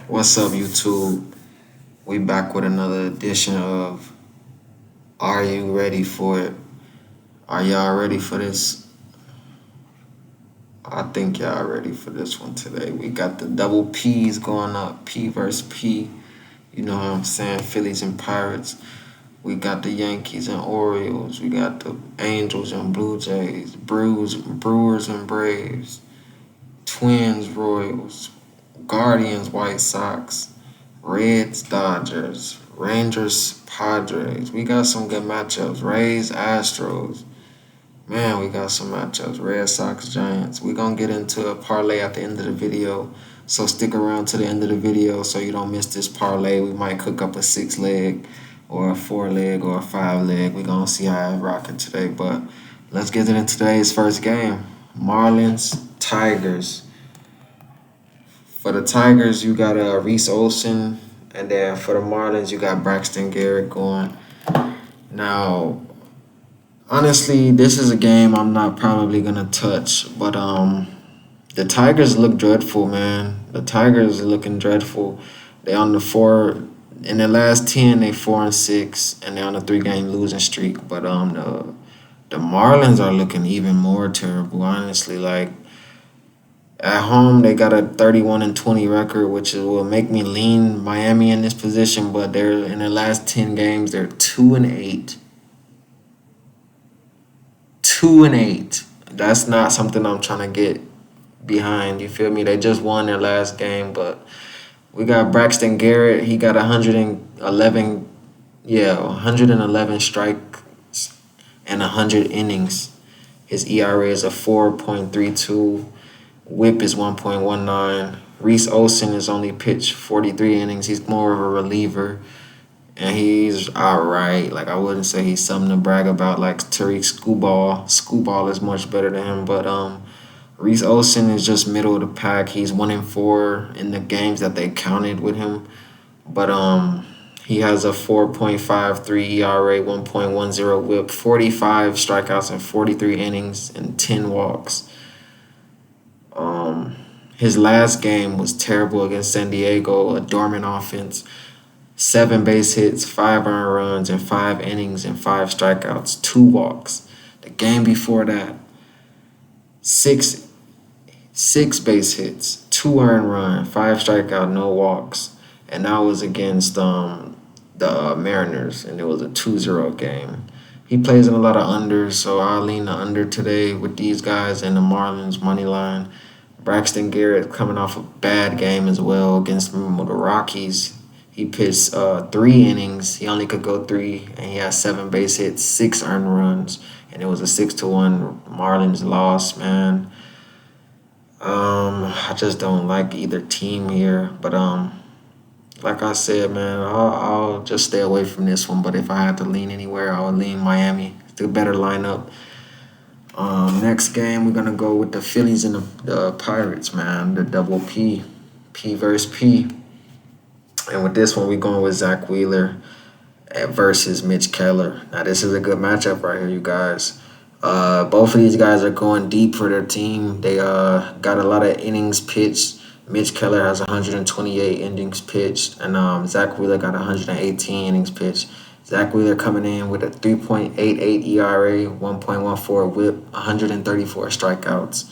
What's up, YouTube? We back with another edition of Are You Ready for It? Are y'all ready for this? I think y'all ready for this one today. We got the double P's going up, P versus P. You know what I'm saying? Phillies and Pirates. We got the Yankees and Orioles. We got the Angels and Blue Jays, Brewers and Braves, Twins, Royals, Guardians, White Sox, Reds, Dodgers, Rangers, Padres. We got some good matchups. Rays, Astros. Man, we got some matchups. Red Sox, Giants. We're going to get into a parlay at the end of the video. So stick around to the end of the video so you don't miss this parlay. We might cook up a 6-leg or a 4-leg or a 5-leg. We're going to see how it's rocking today. But let's get into today's first game. Marlins, Tigers. For the Tigers, you got Reese Olson, and then for the Marlins, you got Braxton Garrett going. Now, honestly, this is a game I'm not probably gonna touch, but the Tigers look dreadful, man. The Tigers are looking dreadful. They on the four in the last 10, they 4-6, and they're on a 3-game losing streak. But the Marlins are looking even more terrible, honestly. Like, at home, they got a 31-20 record, which will make me lean Miami in this position. But they're in their last 10 games, they're 2-8. 2-8. That's not something I'm trying to get behind. You feel me? They just won their last game, but we got Braxton Garrett. He got 111 strikes and 100 innings. His ERA is a 4.32. Whip is 1.19. Reese Olson is only pitched 43 innings. He's more of a reliever, and he's all right. Like, I wouldn't say he's something to brag about like Tariq Skubal. Skubal is much better than him, but Reese Olson is just middle of the pack. He's 1-4 in the games that they counted with him, but he has a 4.53 ERA, 1.10 WHIP, 45 strikeouts and 43 innings and 10 walks. His last game was terrible against San Diego, a dormant offense. 7 base hits, 5 earned runs, and 5 innings and 5 strikeouts, 2 walks. The game before that, six base hits, 2 earned runs, 5 strikeouts, no walks, and that was against the Mariners, and it was a 2-0 game. He plays in a lot of unders, so I'll lean the under today with these guys and the Marlins money line. Braxton Garrett coming off a bad game as well against the Rockies. He pitched 3 innings. He only could go 3, and he had 7 base hits, 6 earned runs, and it was a 6-1 Marlins loss, man. I just don't like either team here, but like I said, man, I'll just stay away from this one. But if I had to lean anywhere, I would lean Miami. It's a better lineup. Next game, we're gonna go with the Phillies and the Pirates, man. The double P, P versus P. And with this one, we're going with Zach Wheeler versus Mitch Keller. Now, this is a good matchup right here, you guys. Both of these guys are going deep for their team. They got a lot of innings pitched. Mitch Keller has 128 innings pitched, and Zach Wheeler got 118 innings pitched. Zach Wheeler coming in with a 3.88 ERA, 1.14 WHIP, 134 strikeouts,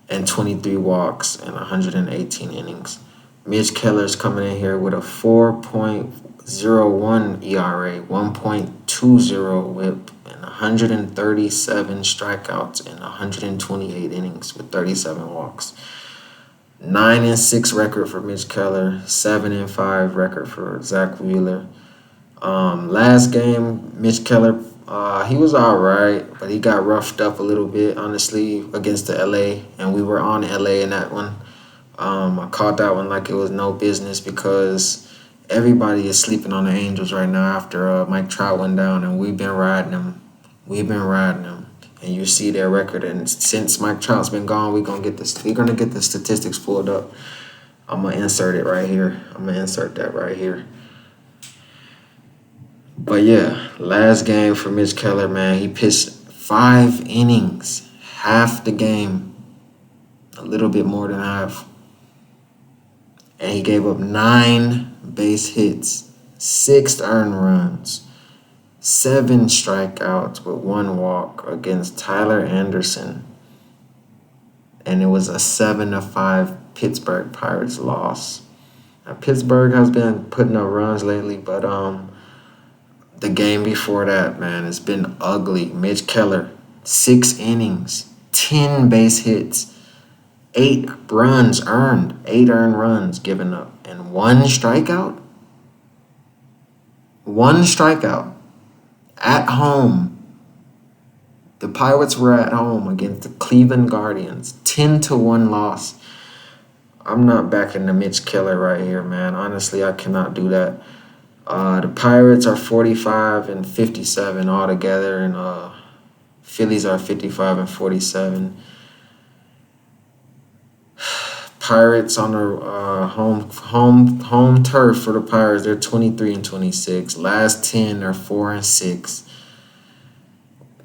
and 23 walks, and 118 innings. Mitch Keller's coming in here with a 4.01 ERA, 1.20 WHIP, and 137 strikeouts and 128 innings with 37 walks. 9-6 record for Mitch Keller, 7-5 record for Zach Wheeler. Last game, Mitch Keller, he was all right, but he got roughed up a little bit, honestly, against the LA, and we were on LA in that one. I caught that one like it was no business because everybody is sleeping on the Angels right now after Mike Trout went down, and we've been riding them. And you see their record. And since Mike Trout's been gone, we're gonna get the statistics pulled up. I'm gonna insert it right here. I'm gonna insert that right here. But yeah, last game for Mitch Keller, man, he pitched 5 innings, half the game, a little bit more than half. and he gave up 9 base hits, 6 earned runs, 7 strikeouts with 1 walk against Tyler Anderson, and it was a 7-5 Pittsburgh Pirates loss. Now, Pittsburgh has been putting up runs lately, but the game before that, man, it's been ugly. Mitch Keller, 6 innings, 10 base hits, 8 earned runs given up, and 1 strikeout. 1 strikeout at home. The Pirates were at home against the Cleveland Guardians. 10-1 loss. I'm not backing the Mitch Keller right here, man. Honestly, I cannot do that. The Pirates are 45-57 altogether, and Phillies are 55-47. Pirates on the home turf for the Pirates. They're 23-26. Last 10, they're 4-6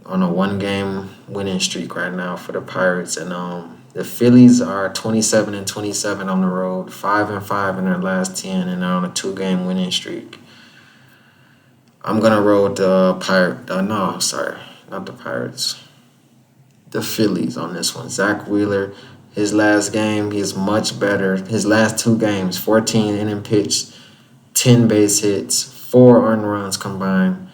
on a 1-game winning streak right now for the Pirates, and the Phillies are 27-27 on the road, 5-5 in their last 10, and they're on a 2-game winning streak. I'm gonna roll with the not the Pirates. The Phillies on this one. Zach Wheeler, his last game, he's much better. His last 2 games, 14 inning pitched, 10 base hits, 4 earned runs combined,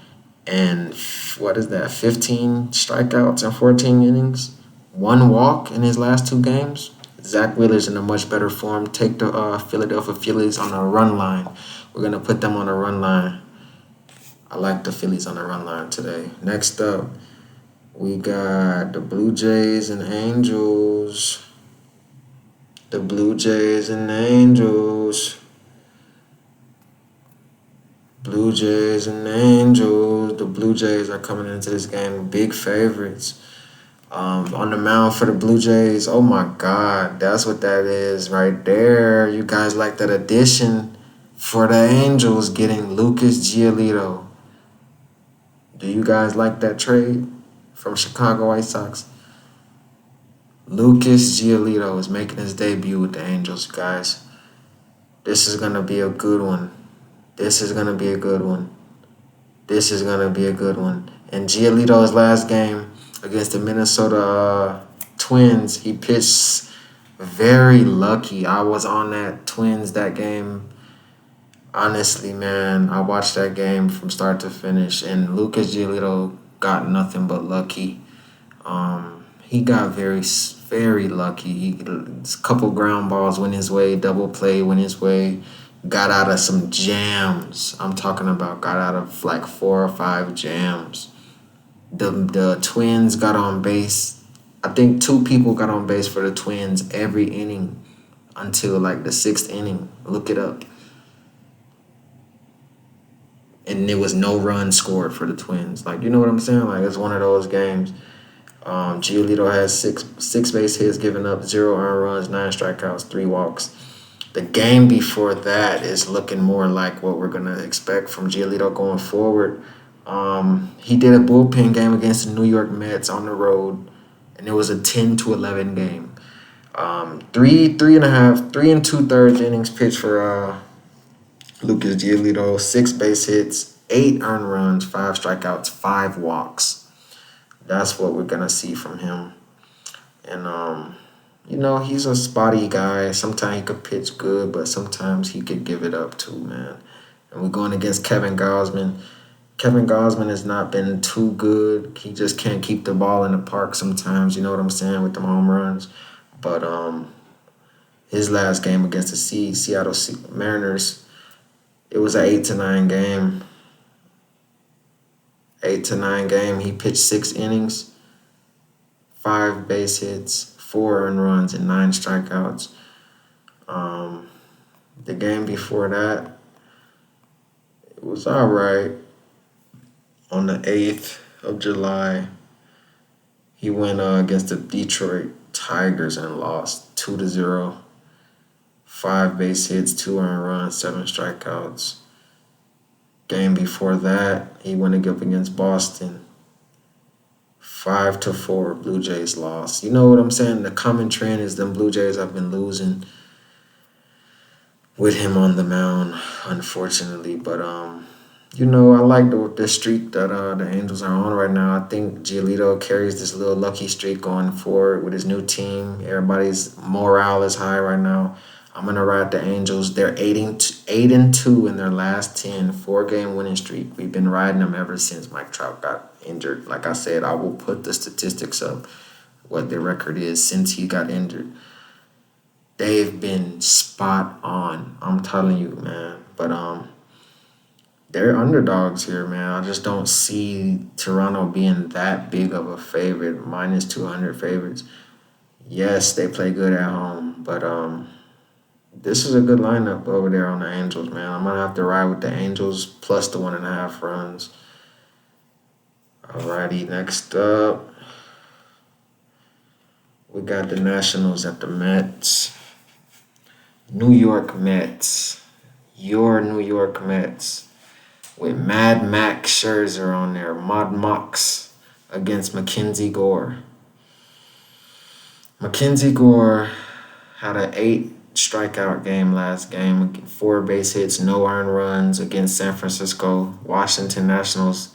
and 15 strikeouts in 14 innings, 1 walk in his last 2 games. Zach Wheeler's in a much better form. Take the Philadelphia Phillies on the run line. We're gonna put them on the run line. I like the Phillies on the run line today. Next up, we got the Blue Jays and Angels. The Blue Jays and Angels. Blue Jays and Angels. The Blue Jays are coming into this game big favorites. On the mound for the Blue Jays, oh my God, that's what that is right there. You guys like that addition for the Angels, getting Lucas Giolito. Do you guys like that trade from Chicago White Sox? Lucas Giolito is making his debut with the Angels, guys. This is going to be a good one. This is going to be a good one. This is going to be a good one. And Giolito's last game against the Minnesota Twins, he pitched very lucky. I was on that Twins that game. Honestly, man, I watched that game from start to finish, and Lucas Giolito got nothing but lucky. He got very, very lucky. A couple ground balls went his way, double play went his way, got out of some jams. I'm talking about got out of like 4 or 5 jams. The Twins got on base. I think 2 people got on base for the Twins every inning until like the 6th inning. Look it up. And there was no run scored for the Twins. Like, you know what I'm saying? Like, it's one of those games. Giolito has six base hits, given up 0 earned runs, 9 strikeouts, 3 walks. The game before that is looking more like what we're going to expect from Giolito going forward. He did a bullpen game against the New York Mets on the road, and it was a 10-11 game. 3 2/3 innings pitched for Lucas Giolito, 6 base hits, 8 earned runs, 5 strikeouts, 5 walks. That's what we're gonna see from him. And he's a spotty guy. Sometimes he could pitch good, but sometimes he could give it up too, man. And we're going against Kevin Gausman. Kevin Gausman has not been too good. He just can't keep the ball in the park sometimes, you know what I'm saying, with them home runs. But his last game against the Seattle Mariners, it was an 8-9 game. 8-9 game. He pitched 6 innings, 5 base hits, 4 earned runs, and 9 strikeouts. The game before that, it was all right. On the 8th of July, he went against the Detroit Tigers and lost 2-0. 5 base hits, 2 earned runs, 7 strikeouts. Game before that, he went up against Boston. 5-4, Blue Jays lost. You know what I'm saying? The common trend is them Blue Jays have been losing. with him on the mound, unfortunately. But I like the streak that the Angels are on right now. I think Giolito carries this little lucky streak going forward with his new team. Everybody's morale is high right now. I'm gonna ride the Angels. They're 8-2 in their last 10, 4-game winning streak. We've been riding them ever since Mike Trout got injured. Like I said, I will put the statistics up, what their record is since he got injured. They've been spot on. I'm telling you, man. But they're underdogs here, man. I just don't see Toronto being that big of a favorite, minus 200 favorites. Yes, they play good at home, but this is a good lineup over there on the Angels, man. I'm gonna have to ride with the Angels plus the 1.5 runs. Alrighty, next up, we got the Nationals at the Mets. New York Mets. Your New York Mets. With Mad Max Scherzer on there, Mod Mox against Mackenzie Gore. Mackenzie Gore had an 8 strikeout game last game, 4 base hits, no earned runs against San Francisco Washington Nationals.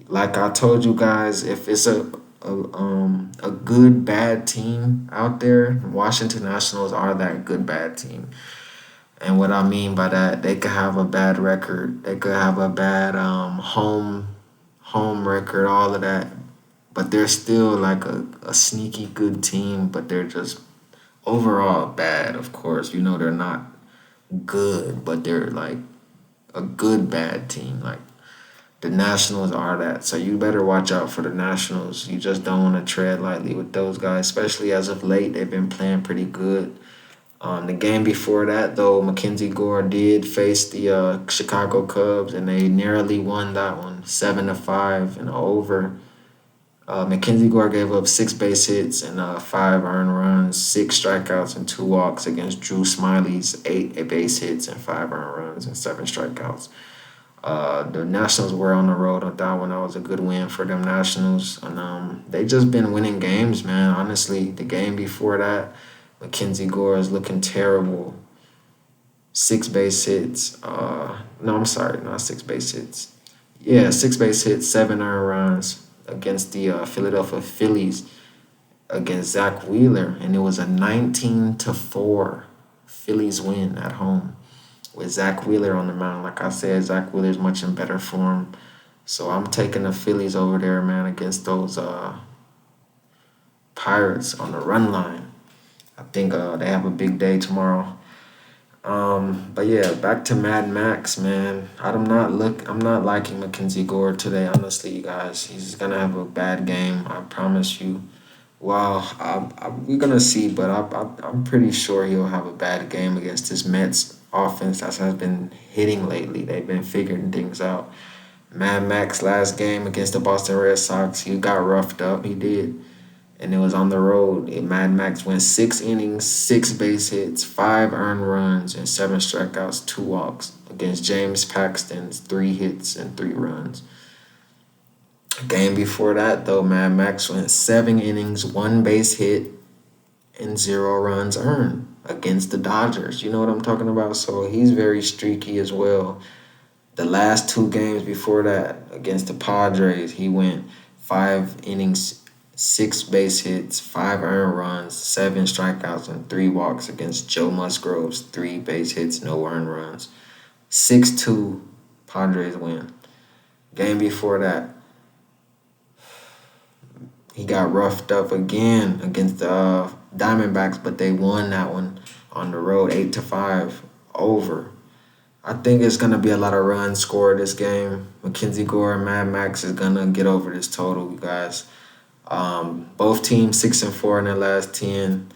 Like I told you guys, if it's a good bad team out there, Washington Nationals are that good bad team. And what I mean by that, they could have a bad record, they could have a bad home record, all of that, but they're still like a sneaky good team. But they're just overall bad. Of course, they're not good, but they're like a good bad team. Like the Nationals are that. So you better watch out for the Nationals. You just don't want to tread lightly with those guys, especially as of late. They've been playing pretty good. The game before that, though, Mackenzie Gore did face the Chicago Cubs, and they narrowly won that one, 7-5 and over. Mackenzie Gore gave up 6 base hits and 5 earned runs, 6 strikeouts and 2 walks against Drew Smiley's 8 base hits and 5 earned runs and 7 strikeouts. The Nationals were on the road on that one. That was a good win for them Nationals, and they just been winning games, man. Honestly, the game before that, Mackenzie Gore is looking terrible. 6 base hits. No, I'm sorry, not 6 base hits. Yeah, 6 base hits, 7 earned runs against the Philadelphia Phillies against Zach Wheeler, and it was a 19-4 Phillies win at home with Zach Wheeler on the mound. Like I said, Zach Wheeler's much in better form, so I'm taking the Phillies over there, man, against those Pirates on the run line. I think they have a big day tomorrow. But yeah, back to Mad Max, man. I'm not liking Mackenzie Gore today, honestly, you guys. He's gonna have a bad game, I promise you. Well, we're gonna see, but I'm pretty sure he'll have a bad game against this Mets offense that has been hitting lately. They've been figuring things out. Mad Max last game against the Boston Red Sox, he got roughed up. He did, and it was on the road. And Mad Max went 6 innings, 6 base hits, 5 earned runs, and 7 strikeouts, 2 walks against James Paxton's 3 hits and 3 runs. Game before that, though, Mad Max went 7 innings, 1 base hit, and 0 runs earned against the Dodgers. You know what I'm talking about? So he's very streaky as well. The last 2 games before that against the Padres, he went 5 innings, 6 base hits, 5 earned runs, 7 strikeouts, and 3 walks against Joe Musgrove's 3 base hits, no earned runs. 6-2 Padres win. Game before that, he got roughed up again against the Diamondbacks, but they won that one on the road, 8-5 over. I think it's gonna be a lot of runs scored this game. Mackenzie Gore and Mad Max is gonna get over this total, you guys. Both teams 6-4 in their last 10.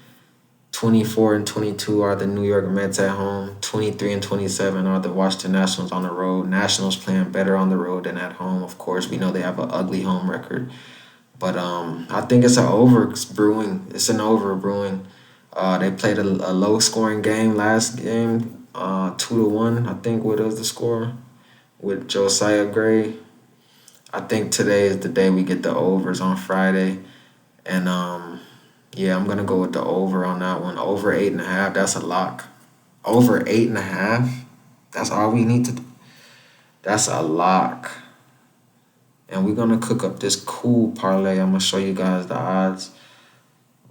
24-22 are the New York Mets at home. 23-27 are the Washington Nationals on the road. Nationals playing better on the road than at home. Of course, we know they have an ugly home record. But I think it's an over brewing. It's an over brewing. They played a low scoring game last game, 2-1. I think what was the score with Josiah Gray. I think today is the day we get the overs on Friday, and yeah, I'm gonna go with the over on that one. Over 8.5. That's a lock. Over 8.5. That's all we need to do. That's a lock. And we're gonna cook up this cool parlay. I'm gonna show you guys the odds.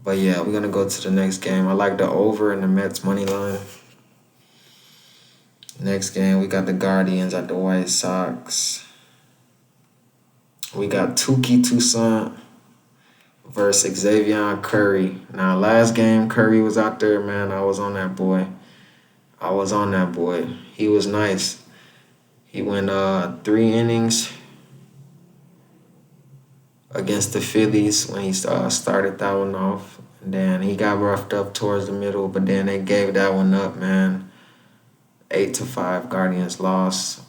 But yeah, we're gonna go to the next game. I like the over in the Mets money line. Next game, we got the Guardians at the White Sox. We got Tukey Toussaint versus Xavier Curry. Now, last game, Curry was out there, man. I was on that boy. He was nice. He went 3 innings against the Phillies when he started that one off. And then he got roughed up towards the middle, but then they gave that one up, man. 8-5, Guardians lost.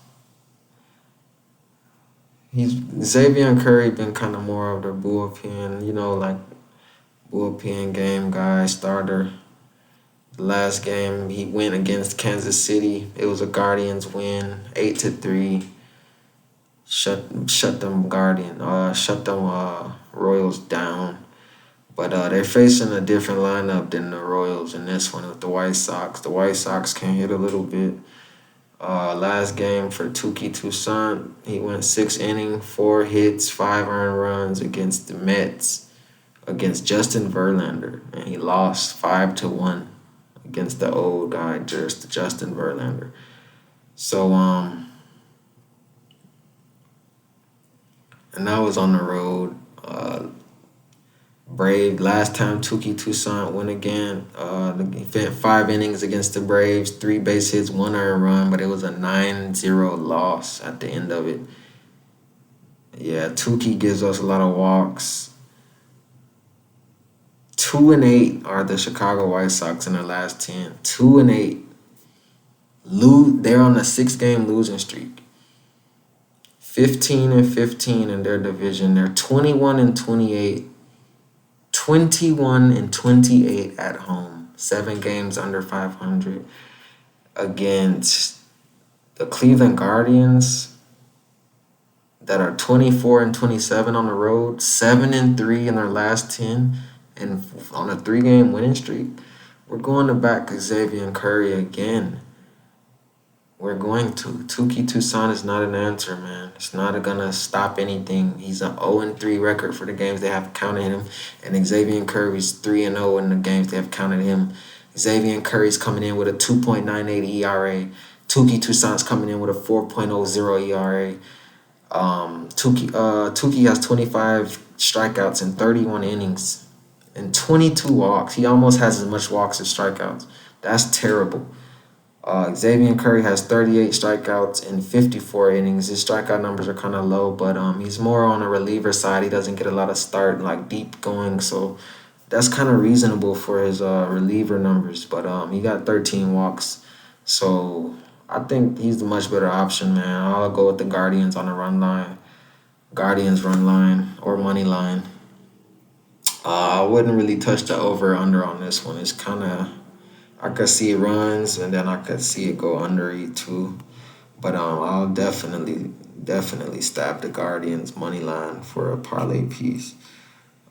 Xavier Curry been kind of more of the bullpen, like bullpen game guy, starter. The last game he went against Kansas City. It was a Guardians win, 8-3. Shut them Royals down. But they're facing a different lineup than the Royals in this one with the White Sox. The White Sox can hit a little bit. Last game for Tukey Toussaint, he went 6 innings, 4 hits, 5 earned runs against the Mets, against Justin Verlander, and he lost 5-1 against the old guy, Justin Verlander. So and that was on the road. Brave. Last time Tukey Toussaint went again. He went 5 innings against the Braves, 3 base hits, 1 earned run, but it was a 9-0 loss at the end of it. Yeah, Tukey gives us a lot of walks. 2-8 are the Chicago White Sox in their last 10. 2-8. They're on a 6-game losing streak. 15-15 in their division. They're 21-28. 21-28 at home, 7 games under 500 against the Cleveland Guardians that are 24-27 on the road, 7-3 in their last 10, and on a 3-game winning streak. We're going to back Xavier Curry again. We're going to. Tukey Toussaint is not an answer, man. It's not going to stop anything. He's an 0-3 record for the games they have counted him. And Xavier Curry's 3-0 in the games they have counted him. Xavier Curry's coming in with a 2.98 ERA. Tukey Toussaint's coming in with a 4.00 ERA. Tukey has 25 strikeouts in 31 innings and 22 walks. He almost has as much walks as strikeouts. That's terrible. Xavier Curry has 38 strikeouts in 54 innings. His strikeout numbers are kind of low, but he's more on a reliever side. He doesn't get a lot of deep going, so that's kind of reasonable for his reliever numbers. But he got 13 walks, so I think he's the much better option, man. I'll go with the Guardians on the run line. Guardians run line or money line. I wouldn't really touch the over/under on this one. It's kind of, I could see runs, and then I could see it go under E2. But I'll definitely stab the Guardians money line for a parlay piece.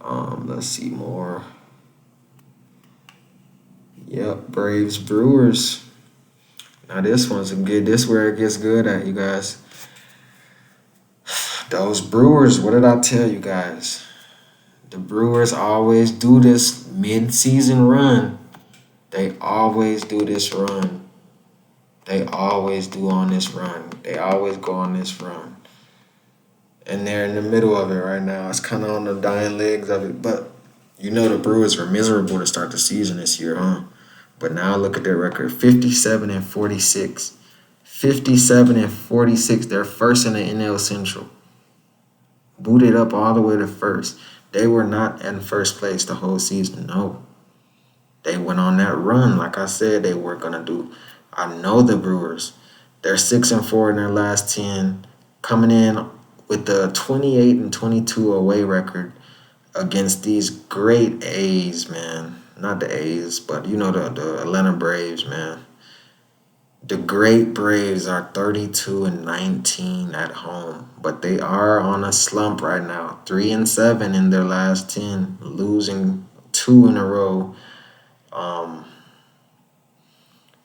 Let's see more. Yep, Braves Brewers. Now this one's good. This is where it gets good at, you guys. Those Brewers, what did I tell you guys? The Brewers always do this mid-season run. They always do this run. They always do on this run. They always go on this run. And they're in the middle of it right now. It's kind of on the dying legs of it. But the Brewers were miserable to start the season this year, huh? But now look at their record, 57-46. 57-46. They're first in the NL Central. Booted up all the way to first. They were not in first place the whole season, no. They went on that run like I said they were going to do. I know the Brewers. They're 6-4 in their last 10, coming in with the 28-22 away record against these great A's, man. Not the A's, but the Atlanta Braves, man. The great Braves are 32-19 at home, but they are on a slump right now. 3-7 in their last 10, losing 2 in a row.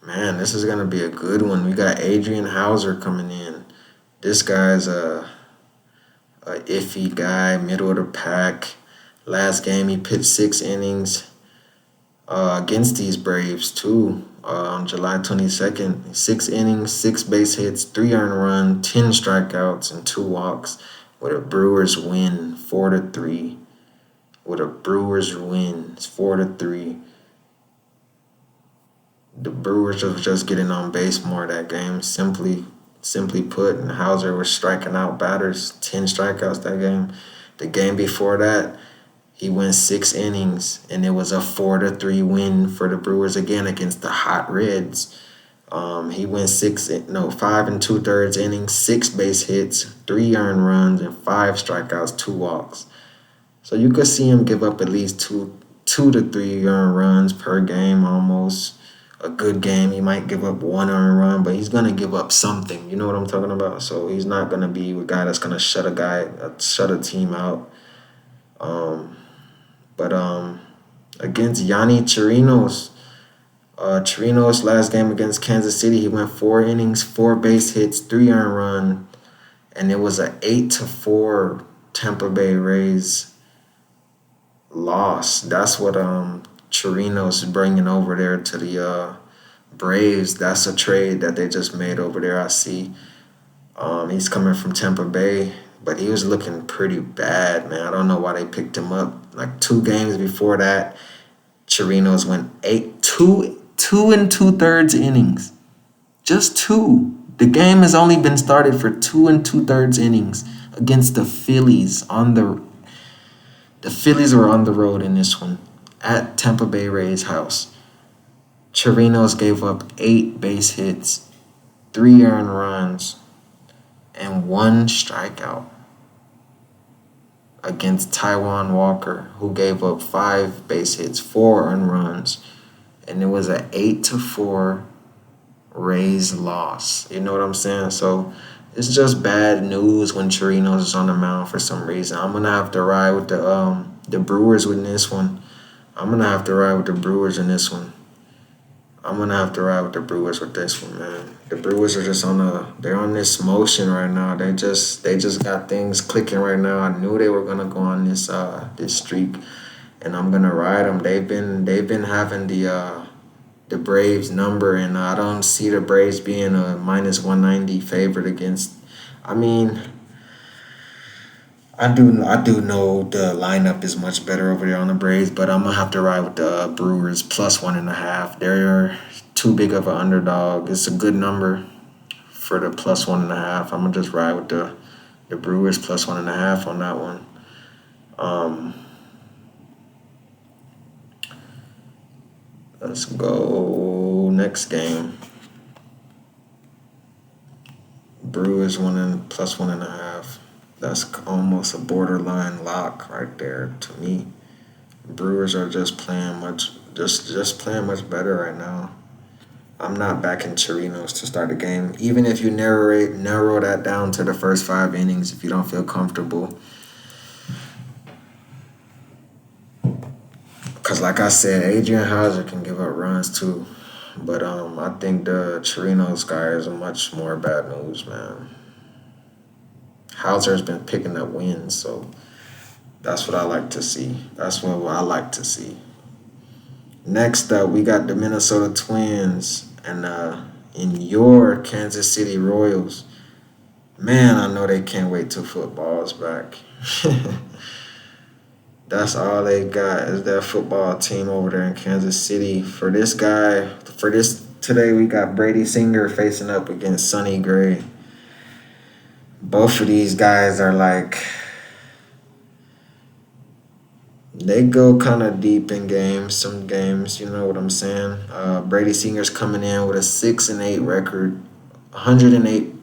Man, this is gonna be a good one. We got Adrian Hauser coming in. This guy's a iffy guy, middle of the pack. Last game he pitched 6 innings against these Braves too. On July 22nd, 6 innings, 6 base hits, 3 earned runs, 10 strikeouts, and 2 walks. With a Brewers win, 4-3. With a Brewers win, it's 4-3. The Brewers was just getting on base more that game. Simply put, and Hauser was striking out batters, 10 strikeouts that game. The game before that, he went 6 innings, and it was a 4-3 win for the Brewers again against the Hot Reds. He went 5 and 2/3 innings, 6 base hits, 3 earned runs, and 5 strikeouts, 2 walks. So you could see him give up at least two to three earned runs per game almost. A good game, he might give up 1 earned run, but he's gonna give up something. You know what I'm talking about? So he's not gonna be a guy that's gonna shut a team out. But against Yanni Chirinos last game against Kansas City, he went 4 innings, 4 base hits, 3 earned run, and it was a 8-4 Tampa Bay Rays loss. That's what Chirinos is bringing over there to the Braves. That's a trade that they just made over there. I see. He's coming from Tampa Bay, but he was looking pretty bad, man. I don't know why they picked him up. Like 2 games before that, Chirinos went 2 and 2/3 innings. Just two. The game has only been started for 2 and 2/3 innings against the Phillies the Phillies were on the road in this one at Tampa Bay Rays house. Chirinos gave up 8 base hits, 3 earned runs, and 1 strikeout against Taiwan Walker, who gave up 5 base hits, 4 earned runs, and it was an 8-4 Rays loss. You know what I'm saying? So it's just bad news when Chirinos is on the mound for some reason. I'm gonna have to ride with the Brewers with this one. I'm gonna have to ride with the Brewers in this one. I'm gonna have to ride with the Brewers with this one, man. The Brewers are just they're on this motion right now. They just got things clicking right now. I knew they were gonna go on this streak, and I'm gonna ride them. They've been having the Braves number, and I don't see the Braves being a -190 favorite against. I mean, I do know the lineup is much better over there on the Braves, but I'm gonna have to ride with the Brewers +1.5. They're too big of an underdog. It's a good number for the +1.5. I'm gonna just ride with the Brewers +1.5 on that one. Let's go next game. Brewers winning +1.5. That's almost a borderline lock right there to me. Brewers are just playing just playing much better right now. I'm not backing Chirinos to start the game, even if you narrow that down to the first 5 innings. If you don't feel comfortable, because like I said, Adrian Hauser can give up runs too. But I think the Chirinos guy is much more bad news, man. Hauser's been picking up wins, so that's what I like to see. That's what I like to see. Next up, we got the Minnesota Twins and in your Kansas City Royals. Man, I know they can't wait till football's back. That's all they got is their football team over there in Kansas City. For this today, we got Brady Singer facing up against Sonny Gray. Both of these guys are like, they go kind of deep in games. Some games, you know what I'm saying. Brady Singer's coming in with a 6-8 record, 108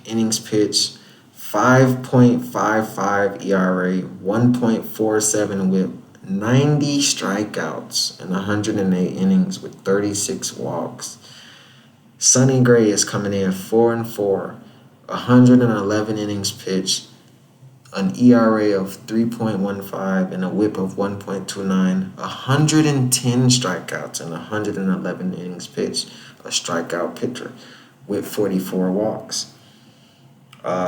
innings pitched, 5.55 ERA, 1.47 WHIP, 90 strikeouts in 108 innings with 36 walks. Sonny Gray is coming in 4-4, 111 innings pitched, an ERA of 3.15, and a whip of 1.29, 110 strikeouts, and 111 innings pitched, a strikeout pitcher with 44 walks.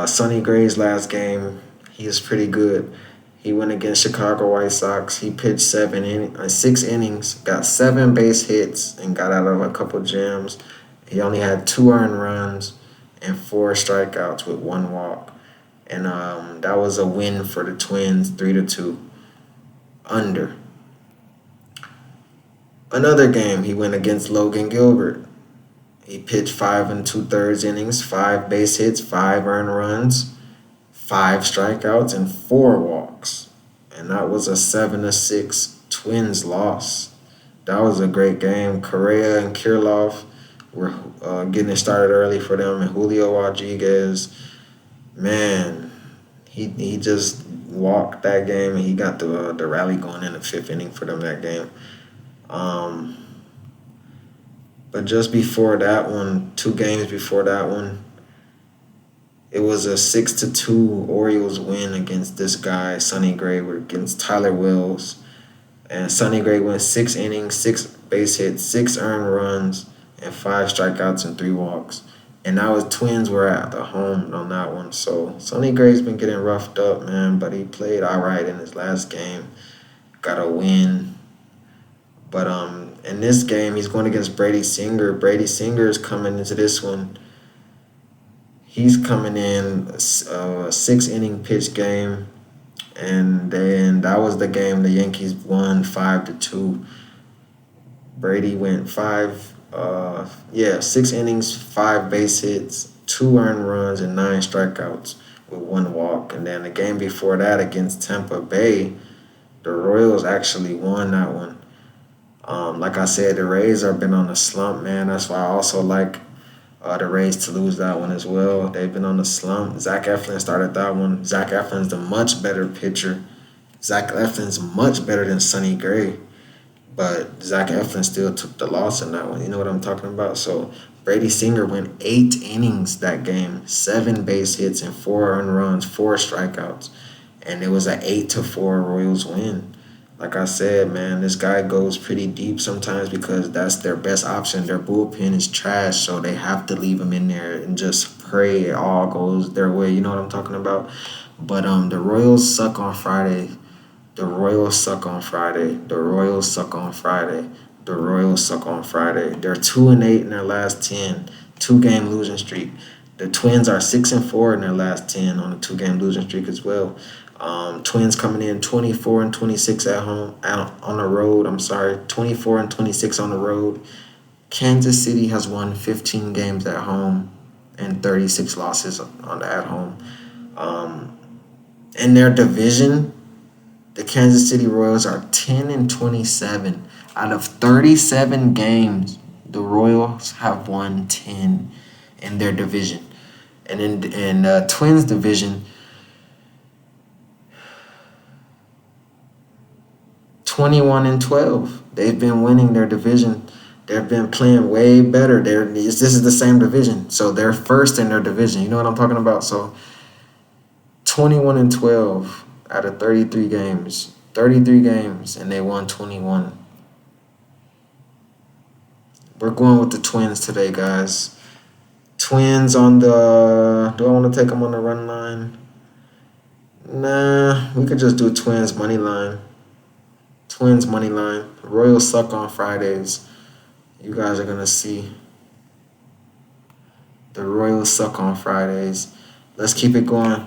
Sonny Gray's last game, he is pretty good. He went against Chicago White Sox. He pitched 6 innings, got 7 base hits, and got out of a couple jams. He only had 2 earned runs and 4 strikeouts with 1 walk. And that was a win for the Twins, 3-2 under. Another game, he went against Logan Gilbert. He pitched 5 2/3 innings, 5 base hits, 5 earned runs, 5 strikeouts, and 4 walks. And that was a 7-6 Twins loss. That was a great game. Correa and Kirilloff were getting it started early for them, and Julio Rodriguez, man, he just walked that game, and he got the rally going in the 5th inning for them that game. But just before that one, 2 games before that one, it was a 6-2 Orioles win against this guy, Sonny Gray, against Tyler Wells. And Sonny Gray went 6 innings, 6 base hits, 6 earned runs, and 5 strikeouts and 3 walks. And that was Twins were at the home on that one. So Sonny Gray's been getting roughed up, man, but he played all right in his last game. Got a win. But in this game, he's going against Brady Singer. Brady Singer is coming into this one. He's coming in a 6-inning pitch game. And then that was the game the Yankees won 5-2. Brady went 6 innings, 5 base hits, 2 earned runs, and 9 strikeouts with 1 walk. And then the game before that against Tampa Bay, the Royals actually won that one. Like I said, the Rays have been on a slump, man. That's why I also like the Rays to lose that one as well. They've been on a slump. Zach Eflin started that one. Zach Eflin's the much better pitcher. Zach Eflin's much better than Sonny Gray. But Zach Eflin still took the loss in that one. You know what I'm talking about? So Brady Singer went 8 innings that game, 7 base hits and 4 earned runs, 4 strikeouts. And it was an 8-4 Royals win. Like I said, man, this guy goes pretty deep sometimes because that's their best option. Their bullpen is trash, so they have to leave him in there and just pray it all goes their way. You know what I'm talking about? But the Royals suck on Friday. The Royals suck on Friday. The Royals suck on Friday. The Royals suck on Friday. They're 2-8 in their last 10, 2-game losing streak. The Twins are 6-4 in their last 10 on a 2-game losing streak as well. Twins coming in 24-26 at home, out on the road. 24-26 on the road. Kansas City has won 15 games at home and 36 losses at home. In their division, the Kansas City Royals are 10-27. Out of 37 games, the Royals have won 10 in their division. And in Twins division, 21-12. They've been winning their division. They've been playing way better. This is the same division, so they're first in their division. You know what I'm talking about? So 21-12 out of 33 games. 33 games, and they won 21. We're going with the Twins today, guys. Twins on the... Do I want to take them on the run line? Nah, we could just do Twins money line. Twins money line. Royals suck on Fridays. You guys are going to see. The Royals suck on Fridays. Let's keep it going.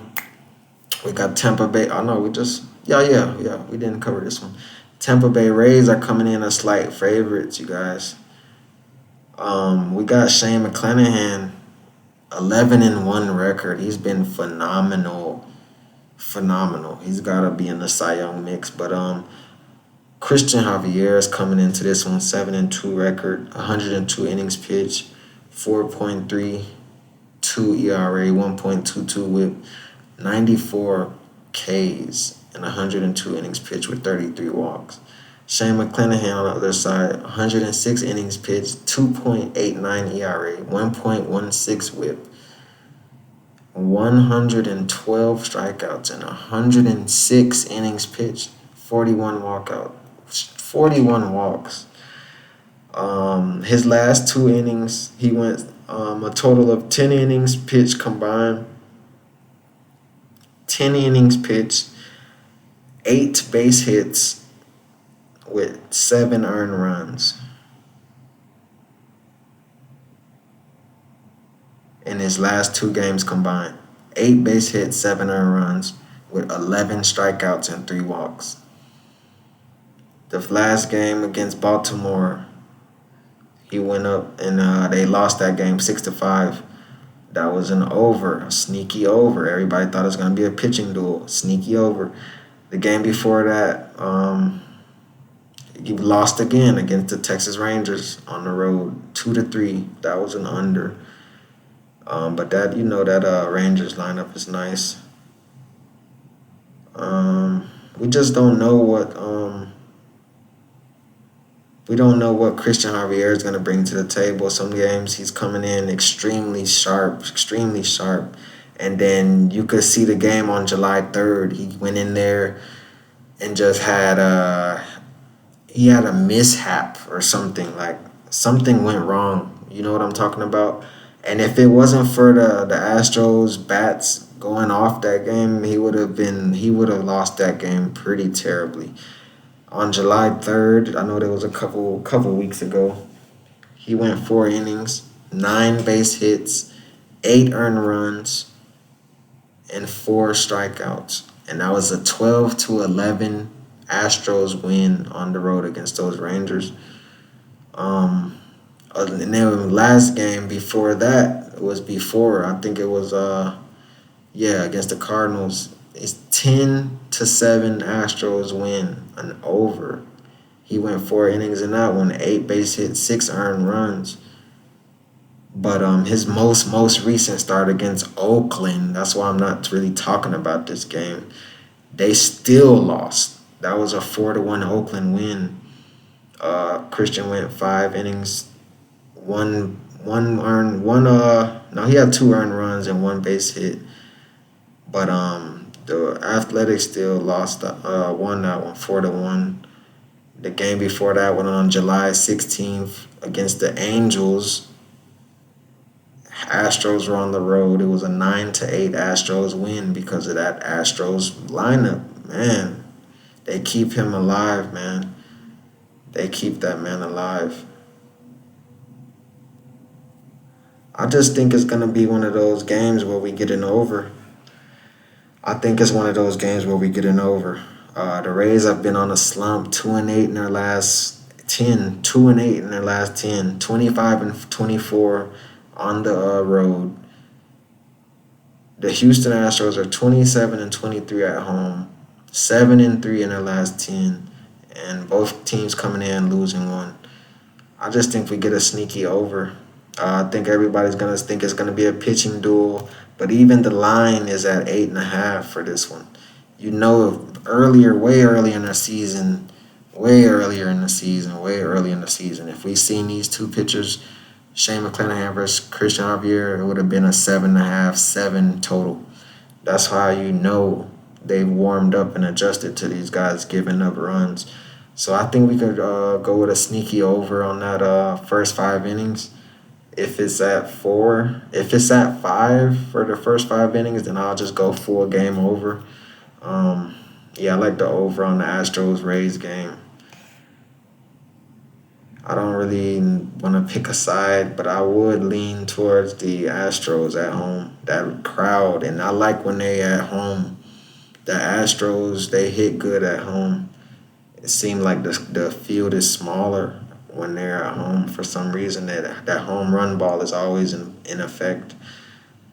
We got Tampa Bay. Oh, no, we just... Yeah. We didn't cover this one. Tampa Bay Rays are coming in as slight favorites, you guys. We got Shane McClanahan, 11-1 record. He's been phenomenal. He's got to be in the Cy Young mix. But Christian Javier is coming into this one, 7-2 record, 102 innings pitched, 4.32 ERA, 1.22 WHIP, 94 Ks, and 102 innings pitched with 33 walks. Shane McClanahan on the other side, 106 innings pitched, 2.89 ERA, 1.16 WHIP, 112 strikeouts and 106 innings pitched, 41 walks. His last two innings, he went a total of 10 innings pitched combined, 10 innings pitched, 8 base hits with 7 earned runs in his last two games combined. 8 base hits, 7 earned runs with 11 strikeouts and 3 walks. The last game against Baltimore, he went up and they lost that game 6-5. That was an over, a sneaky over. Everybody thought it was going to be a pitching duel, sneaky over. The game before that, he lost again against the Texas Rangers on the road, 2-3. That was an under. But that Rangers lineup is nice. We just don't know what Christian Javier is going to bring to the table. Some games he's coming in extremely sharp, and then you could see the game on July 3rd. He went in there and just had a mishap or something. Like something went wrong. You know what I'm talking about? And if it wasn't for the Astros bats going off that game, he would have lost that game pretty terribly. On July 3rd, I know there was a couple weeks ago, he went 4 innings, 9 base hits, 8 earned runs, and 4 strikeouts. And that was a 12-11 Astros win on the road against those Rangers. And then last game before that I think it was against the Cardinals. It's 10-7 Astros win, an over. He went 4 innings in that one, 8 base hits, 6 earned runs. But his most recent start against Oakland, that's why I'm not really talking about this game. They still lost. That was a 4-1 Oakland win. Christian went 5 innings, he had 2 earned runs and 1 base hit. But the Athletics still won that one 4-1. The game before that went on July 16th against the Angels. Astros were on the road. It was a 9-8 Astros win because of that Astros lineup. Man, they keep him alive, man. They keep that man alive. I just think it's going to be one of those games where we get an over. I think it's one of those games where we get an over. The Rays have been on a slump, 2-8 in their last 10, 2-8 in their last 10, 25-24 on the road. The Houston Astros are 27-23 at home, 7-3 in their last 10, and both teams coming in losing one. I just think we get a sneaky over. I think everybody's gonna think it's gonna be a pitching duel, but even the line is at 8.5 for this one. Way earlier in the season, if we seen these two pitchers, Shane McClanahan versus Christian Javier, it would have been a 7.5, 7 total. That's how they've warmed up and adjusted to these guys giving up runs. So I think we could go with a sneaky over on that first 5 innings. If it's at 5 for the first 5 innings, then I'll just go full game over. I like the over on the Astros-Rays game. I don't really want to pick a side, but I would lean towards the Astros at home. That crowd, and I like when they at home. The Astros, they hit good at home. It seemed like the field is smaller when they're at home. For some reason, that home run ball is always in effect.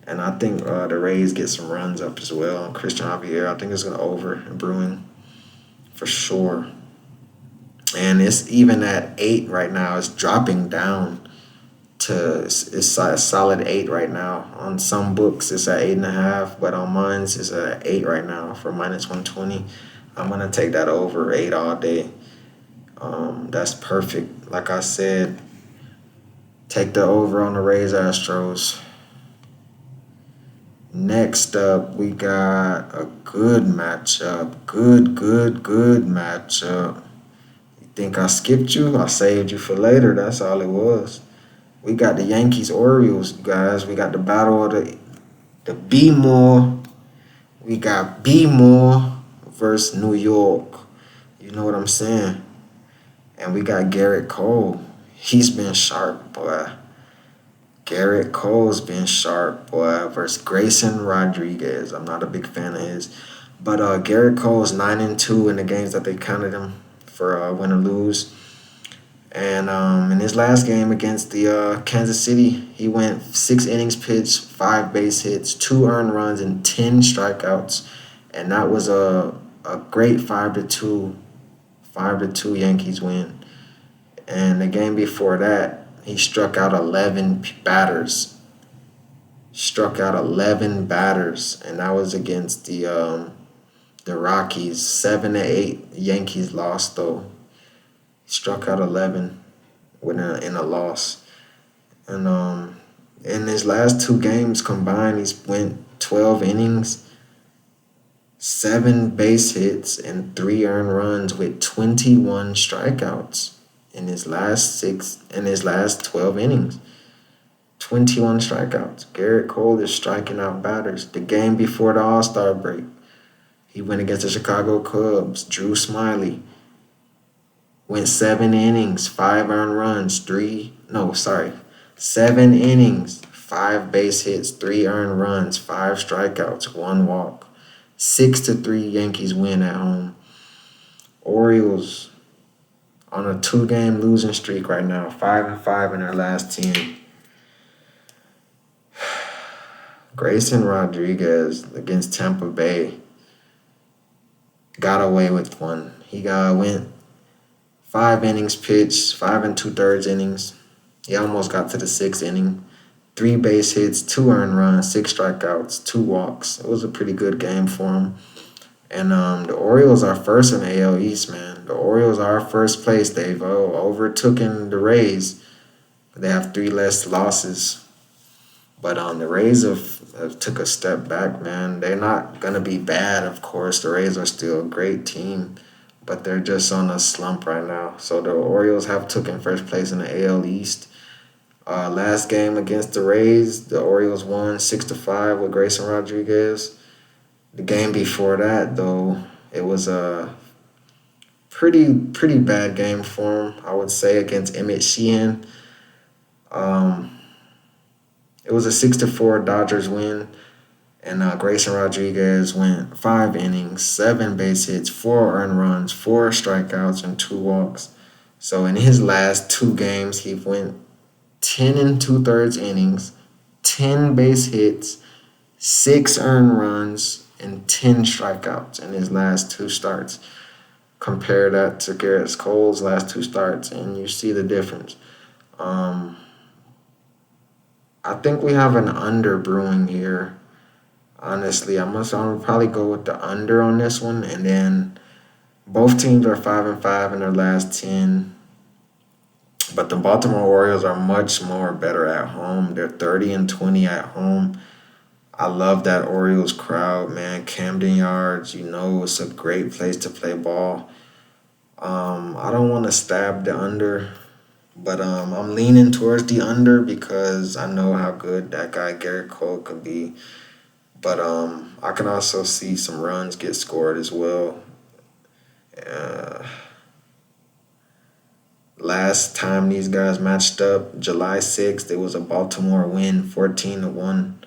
And I think the Rays get some runs up as well. And Christian Javier, I think it's going to over Brewing for sure. And it's even at 8 right now. It's dropping down to it's a solid 8 right now. On some books, it's at 8.5, but on mine, it's at 8 right now for -120. I'm going to take that over 8 all day. That's perfect. Like I said, take the over on the Rays Astros. Next up, we got a good matchup. Good matchup. You think I skipped you? I saved you for later. That's all it was. We got the Yankees Orioles, guys. We got the battle of the B more. We got B more versus New York. You know what I'm saying? And we got Garrett Cole. He's been sharp, boy. Garrett Cole's been sharp, boy, versus Grayson Rodriguez. I'm not a big fan of his. But Garrett Cole's 9-2 in the games that they counted him for win or lose. And in his last game against the Kansas City, he went 6 innings pitched, 5 base hits, 2 earned runs, and 10 strikeouts. And that was a great 5-2 Yankees win. And the game before that, he struck out 11 batters. And that was against the Rockies. 7-8. Yankees lost though. He struck out 11 in a loss. And in his last 2 games combined, he's went 12 innings, 7 base hits, and 3 earned runs with 21 strikeouts in his last 12 innings. 21 strikeouts. Garrett Cole is striking out batters. The game before the All-Star break, he went against the Chicago Cubs. Drew Smyly went 7 innings, 5 earned runs, 7 innings, 5 base hits, 3 earned runs, 5 strikeouts, 1 walk. 6-3 Yankees win at home. Orioles on a 2-game losing streak right now, 5-5 in their last 10. Grayson Rodriguez against Tampa Bay got away with one. He went 5 innings pitched, 5 2/3 innings. He almost got to the 6th inning. 3 base hits, 2 earned runs, 6 strikeouts, 2 walks. It was a pretty good game for him. And the Orioles are first in the AL East, man. The Orioles are first place. They've overtaken the Rays. They have 3 less losses. But the Rays have took a step back, man. They're not going to be bad, of course. The Rays are still a great team. But they're just on a slump right now. So the Orioles have taken first place in the AL East. Last game against the Rays, the Orioles won 6-5 with Grayson Rodriguez. The game before that, though, it was a pretty bad game for him, I would say, against Emmett Sheehan. It was a 6-4 Dodgers win, and Grayson Rodriguez went 5 innings, 7 base hits, 4 earned runs, 4 strikeouts, and 2 walks. So in his last 2 games, he went 10 2/3 innings, 10 base hits, 6 earned runs, and 10 strikeouts in his last 2 starts. Compare that to Garrett Cole's last 2 starts, and you see the difference. I think we have an under brewing here. Honestly, I'm gonna probably go with the under on this one, and then both teams are 5-5 in their last 10. But the Baltimore Orioles are much more better at home. They're 30-20 at home. I love that Orioles crowd, man. Camden Yards, it's a great place to play ball. I don't want to stab the under, but I'm leaning towards the under because I know how good that guy Garrett Cole could be. But I can also see some runs get scored as well. Last time these guys matched up, July 6th, it was a Baltimore win, 14-1.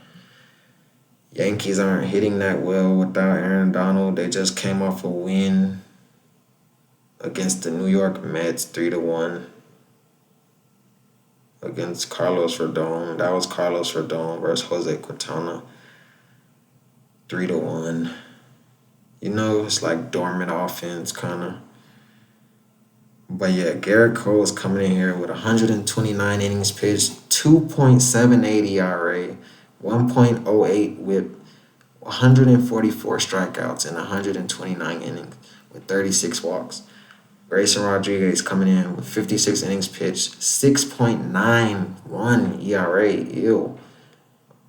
Yankees aren't hitting that well without Aaron Donald. They just came off a win against the New York Mets, 3-1. Against Carlos Rodon. That was Carlos Rodon versus Jose Quintana. 3-1. It's like dormant offense, kind of. But yeah, Garrett Cole is coming in here with 129 innings pitched, 2.78 ERA, 1.08 whip, 144 strikeouts in 129 innings with 36 walks. Grayson Rodriguez coming in with 56 innings pitched, 6.91 ERA,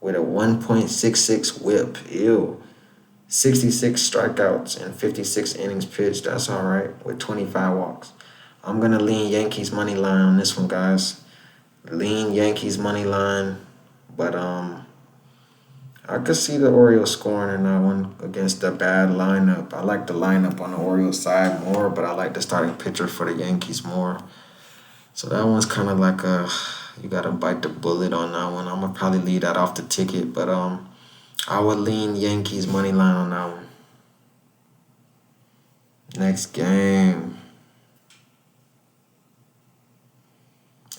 with a 1.66 whip. Ew. 66 strikeouts and 56 innings pitched. That's all right with 25 walks. I'm going to lean Yankees money line on this one, guys. Lean Yankees money line. But I could see the Orioles scoring in that one against the bad lineup. I like the lineup on the Orioles side more, but I like the starting pitcher for the Yankees more. So that one's kind of like you got to bite the bullet on that one. I'm going to probably leave that off the ticket, but I would lean Yankees money line on that one. Next game.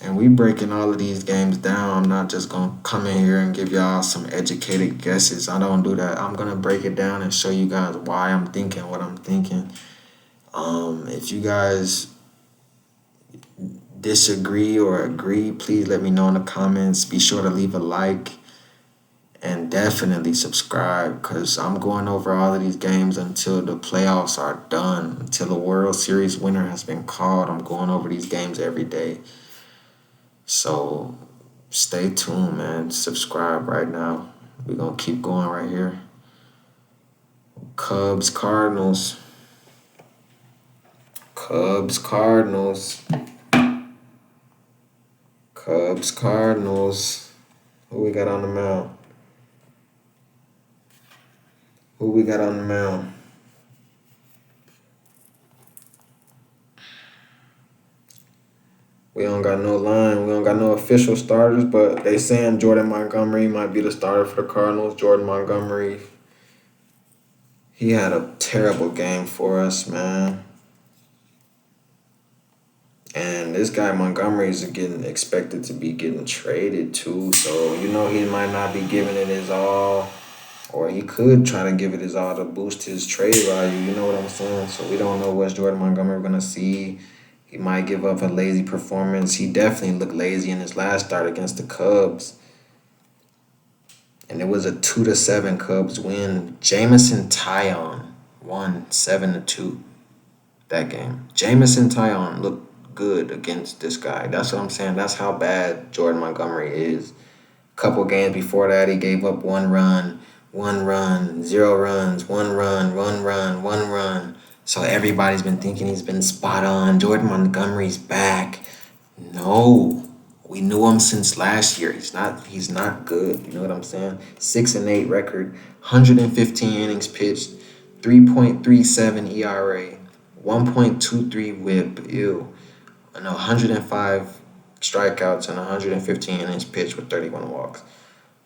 And we breaking all of these games down. I'm not just going to come in here and give y'all some educated guesses. I don't do that. I'm going to break it down and show you guys why I'm thinking what I'm thinking. If you guys disagree or agree, please let me know in the comments. Be sure to leave a like and definitely subscribe, because I'm going over all of these games until the playoffs are done, until the World Series winner has been called. I'm going over these games every day. So stay tuned, man. Subscribe right now. We're going to keep going right here. Cubs, Cardinals. Cubs, Cardinals. Cubs, Cardinals. Who we got on the mound? Who we got on the mound? We don't got no line. We don't got no official starters, but they saying Jordan Montgomery might be the starter for the Cardinals. Jordan Montgomery, he had a terrible game for us, man. And this guy Montgomery is getting expected to be getting traded too, so he might not be giving it his all, or he could try to give it his all to boost his trade value. You know what I'm saying? So we don't know what Jordan Montgomery gonna see. He might give up a lazy performance. He definitely looked lazy in his last start against the Cubs. And it was a 2-7 Cubs win. Jameson Taillon won 7-2 that game. Jameson Taillon looked good against this guy. That's what I'm saying. That's how bad Jordan Montgomery is. A couple games before that, he gave up 1 run, 0 runs, 1 run, 1 run, 1 run. So everybody's been thinking he's been spot on. Jordan Montgomery's back. No, we knew him since last year. He's not good. You know what I'm saying? 6-8 record, 115 innings pitched, 3.37 ERA, 1.23 WHIP. Ew, and 105 strikeouts and 115 innings pitched with 31 walks.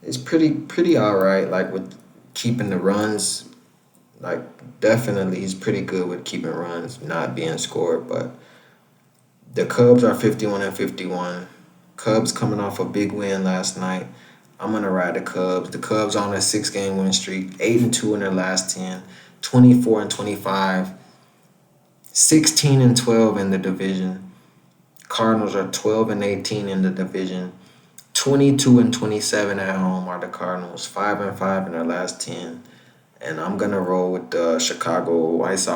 It's pretty all right. Like with keeping the runs. Like, definitely, he's pretty good with keeping runs not being scored. But the Cubs are 51-51. Cubs coming off a big win last night. I'm going to ride the Cubs. The Cubs on a 6-game win streak, 8-2 in their last 10, 24-25, 16-12 in the division. Cardinals are 12-18 in the division. 22-27 at home are the Cardinals, 5-5 in their last 10. And I'm going to roll with the Chicago Cubs.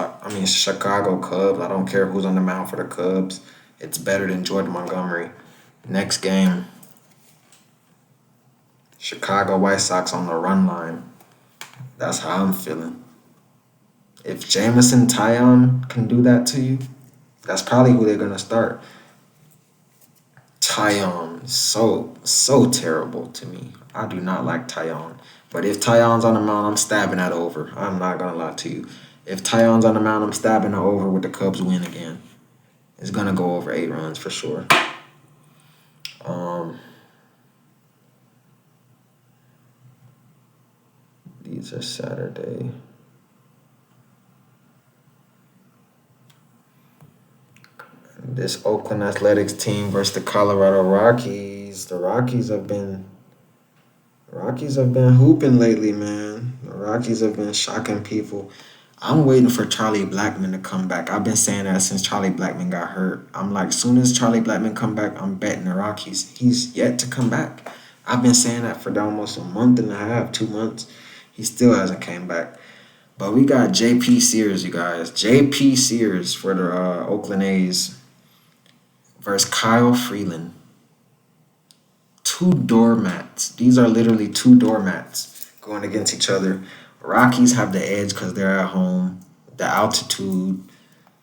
I don't care who's on the mound for the Cubs. It's better than Jordan Montgomery. Next game, Chicago White Sox on the run line. That's how I'm feeling. If Jameson Taillon can do that to you, that's probably who they're going to start. Taillon, so terrible to me. I do not like Taillon. But if Taillon's on the mound, I'm stabbing that over. I'm not going to lie to you. If Taillon's on the mound, I'm stabbing it over with the Cubs win again. It's going to go over 8 runs for sure. These are Saturday. This Oakland Athletics team versus the Colorado Rockies. The Rockies have been hooping lately, man. The Rockies have been shocking people. I'm waiting for Charlie Blackmon to come back. I've been saying that since Charlie Blackmon got hurt. I'm like, soon as Charlie Blackmon come back, I'm betting the Rockies. He's yet to come back. I've been saying that for almost a month and a half, 2 months. He still hasn't came back. But we got J.P. Sears, you guys. J.P. Sears for the Oakland A's versus Kyle Freeland. two doormats. These are literally two doormats going against each other. Rockies have the edge because they're at home. The altitude.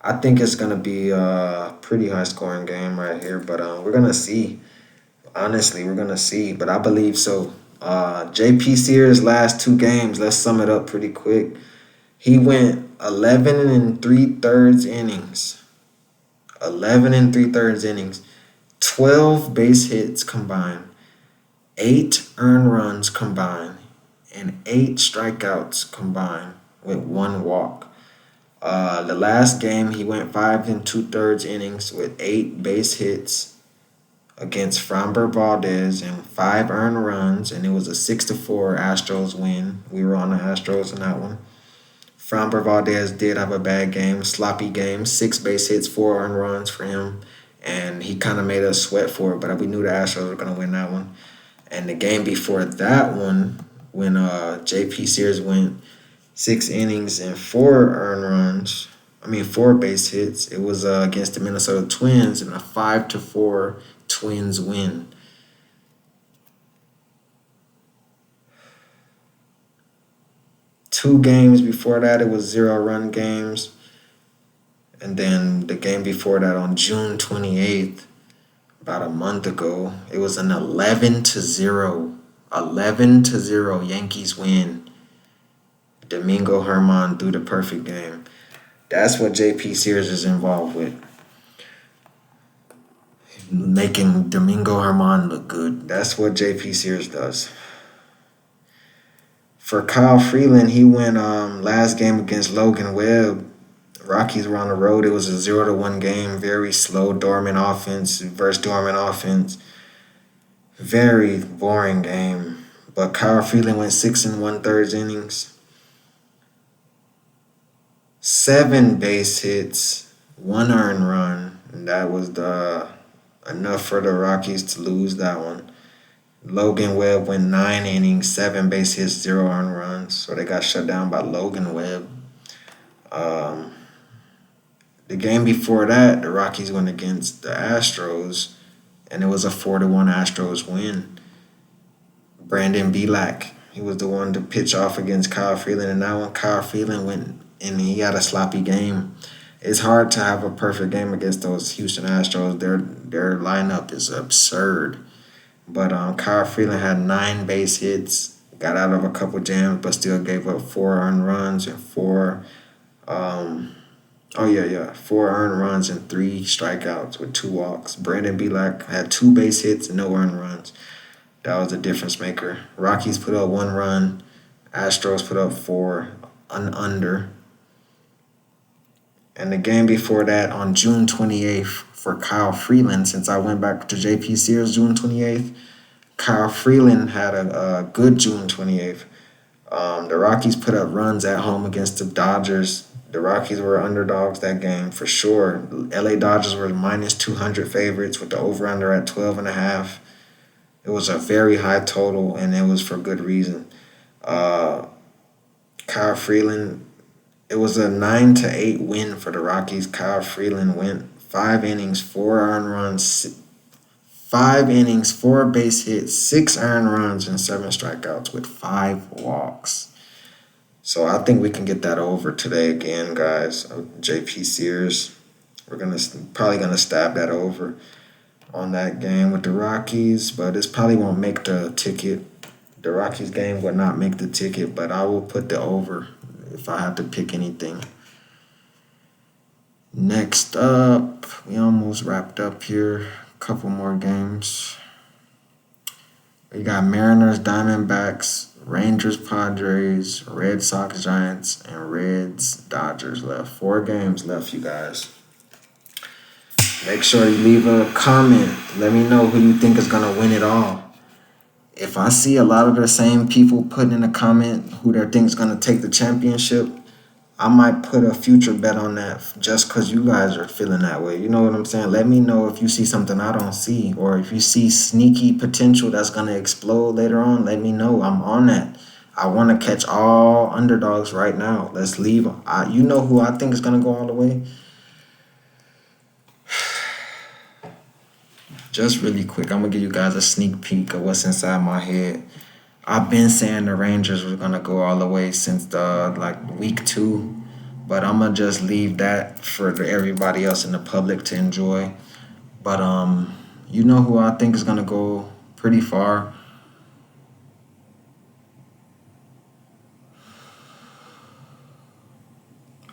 I think it's gonna be a pretty high scoring game right here, but we're gonna see. Honestly, we're gonna see, but I believe so. JP Sears' last two games. Let's sum it up pretty quick. He went 11 and three thirds innings. 11 and three thirds innings. 12 base hits combined. 8 earned runs combined, and 8 strikeouts combined with 1 walk. The last game, he went 5 and 2/3 innings with 8 base hits against Framber Valdez and 5 earned runs, and it was a 6-4 Astros win. We were on the Astros in that one. Framber Valdez did have a bad game, sloppy game, 6 base hits, 4 earned runs for him, and he kind of made us sweat for it, but we knew the Astros were going to win that one. And the game before that one, when JP Sears went 6 innings and 4 earned runs, 4 base hits, it was against the Minnesota Twins in a 5-4 Twins win. Two games before that, it was 0-run games. And then the game before that on June 28th, about a month ago, it was an 11-0. 11-0 Yankees win. Domingo Germán threw the perfect game. That's what JP Sears is involved with. Making Domingo Germán look good. That's what JP Sears does. For Kyle Freeland, he went last game against Logan Webb. Rockies were on the road. It was a 0-1 game. Very slow, dormant offense versus dormant offense. Very boring game. But Kyle Freeland went 6 and 1/3 innings. 7 base hits, 1 earned run. And that was enough for the Rockies to lose that one. Logan Webb went 9 innings, 7 base hits, 0 earned runs. So they got shut down by Logan Webb. The game before that, the Rockies went against the Astros, and it was a 4-1 Astros win. Brandon Belak, he was the one to pitch off against Kyle Freeland, and that one Kyle Freeland went and he had a sloppy game. It's hard to have a perfect game against those Houston Astros. Their lineup is absurd. But Kyle Freeland had 9 base hits, got out of a couple jams, but still gave up 4 earned runs and 4 earned runs and 3 strikeouts with 2 walks. Brandon Belak had 2 base hits and no earned runs. That was the difference maker. Rockies put up 1 run. Astros put up 4, an under. And the game before that on June 28th for Kyle Freeland, since I went back to JP Sears June 28th, Kyle Freeland had a good June 28th. The Rockies put up runs at home against the Dodgers. The Rockies were underdogs that game for sure. LA Dodgers were -200 favorites with the over-under at 12.5. It was a very high total, and it was for good reason. Kyle Freeland, it was a 9-8 win for the Rockies. Kyle Freeland went 5 innings, 4 earned runs, 5 innings, 4 base hits, 6 earned runs, and 7 strikeouts with 5 walks. So I think we can get that over today again, guys. JP Sears, we're probably gonna stab that over on that game with the Rockies, but this probably won't make the ticket. The Rockies game will not make the ticket, but I will put the over if I have to pick anything. Next up, we almost wrapped up here. A couple more games. We got Mariners, Diamondbacks, Rangers, Padres, Red Sox, Giants, and Reds, Dodgers left. 4 games left, you guys. Make sure you leave a comment. Let me know who you think is going to win it all. If I see a lot of the same people putting in a comment who they think is going to take the championship, I might put a future bet on that just because you guys are feeling that way. You know what I'm saying? Let me know if you see something I don't see, or if you see sneaky potential that's going to explode later on. Let me know. I'm on that. I want to catch all underdogs right now. Let's leave them. You know who I think is going to go all the way? Just really quick, I'm gonna give you guys a sneak peek of what's inside my head. I've been saying the Rangers were gonna go all the way since the like week 2, but I'm gonna just leave that for everybody else in the public to enjoy. But you know who I think is gonna go pretty far,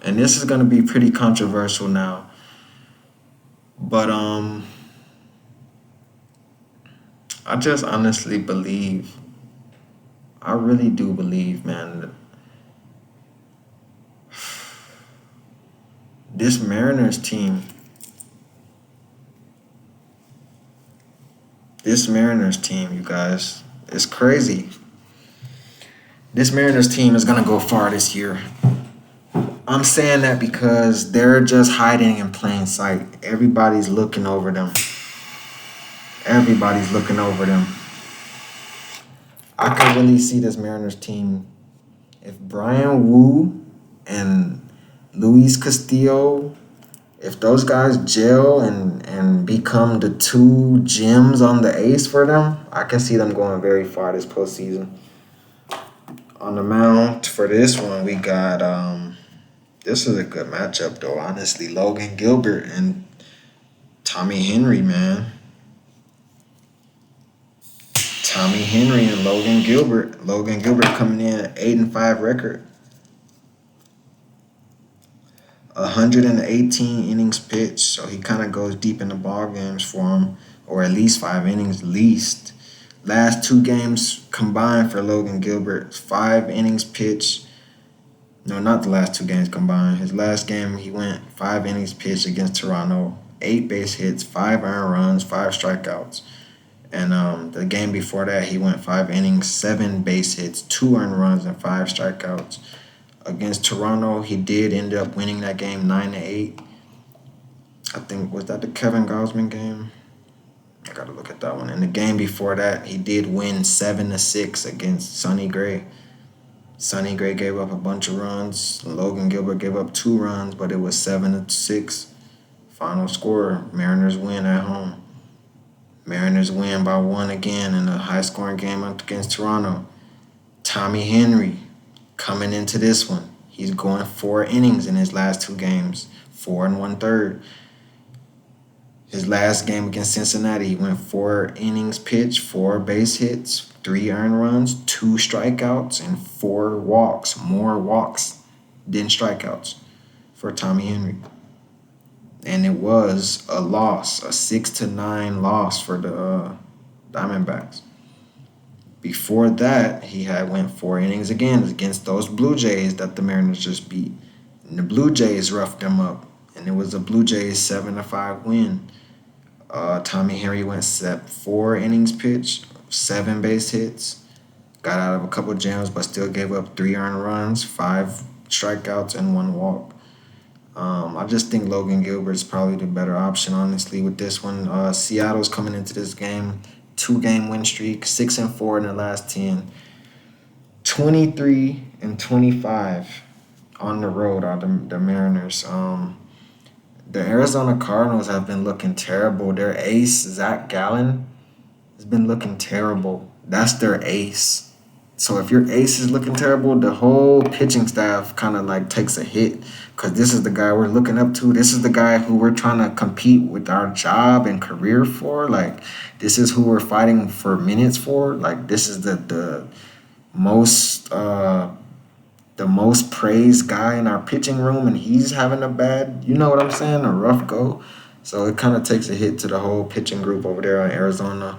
and this is gonna be pretty controversial now. But I just honestly believe, I really do believe, man, that this Mariners team, you guys, it's crazy. This Mariners team is gonna go far this year. I'm saying that because they're just hiding in plain sight. Everybody's looking over them. Everybody's looking over them. I can really see this Mariners team if Brian Wu and Luis Castillo, if those guys gel and become the two gems on the ace for them, I can see them going very far this postseason. On the mound for this one, we got this is a good matchup though. Honestly, Logan Gilbert and Tommy Henry, man. Tommy Henry and Logan Gilbert. Logan Gilbert coming in at 8-5 record. 118 innings pitched, so he kind of goes deep in the ball games for him, or at least 5 innings, least. Last 2 games combined for Logan Gilbert, 5 innings pitched. No, not the last 2 games combined. His last game, he went 5 innings pitched against Toronto, 8 base hits, 5 earned runs, 5 strikeouts. And the game before that, he went 5 innings, 7 base hits, 2 earned runs, and 5 strikeouts. Against Toronto, he did end up winning that game 9-8. I think, was that the Kevin Gausman game? I gotta look at that one. And the game before that, he did win 7-6 against Sonny Gray. Sonny Gray gave up a bunch of runs. Logan Gilbert gave up 2 runs, but it was 7-6. Final score: Mariners win at home. Mariners win by 1 again in a high-scoring game against Toronto. Tommy Henry coming into this one, he's going 4 innings in his last 2 games, 4 1/3. His last game against Cincinnati, he went 4 innings pitched, 4 base hits, 3 earned runs, 2 strikeouts, and 4 walks. More walks than strikeouts for Tommy Henry. And it was a loss, a 6-9 loss for the Diamondbacks. Before that, he had went 4 innings again against those Blue Jays that the Mariners just beat. And the Blue Jays roughed them up, and it was a Blue Jays 7-5 win. Tommy Henry went 4 innings pitched, 7 base hits, got out of a couple jams, but still gave up 3 earned runs, 5 strikeouts, and 1 walk. I just think Logan Gilbert's probably the better option, honestly, with this one. Seattle's coming into this game, 2-game win streak, 6-4 in the last 10. 23-25 on the road are the Mariners. The Arizona Cardinals have been looking terrible. Their ace, Zach Gallen, has been looking terrible. That's their ace. So if your ace is looking terrible, the whole pitching staff kind of like takes a hit, because this is the guy we're looking up to. This is the guy who we're trying to compete with our job and career for. Like, this is who we're fighting for minutes for. Like, this is the most praised guy in our pitching room, and he's having a bad, you know what I'm saying, a rough go. So it kind of takes a hit to the whole pitching group over there in Arizona.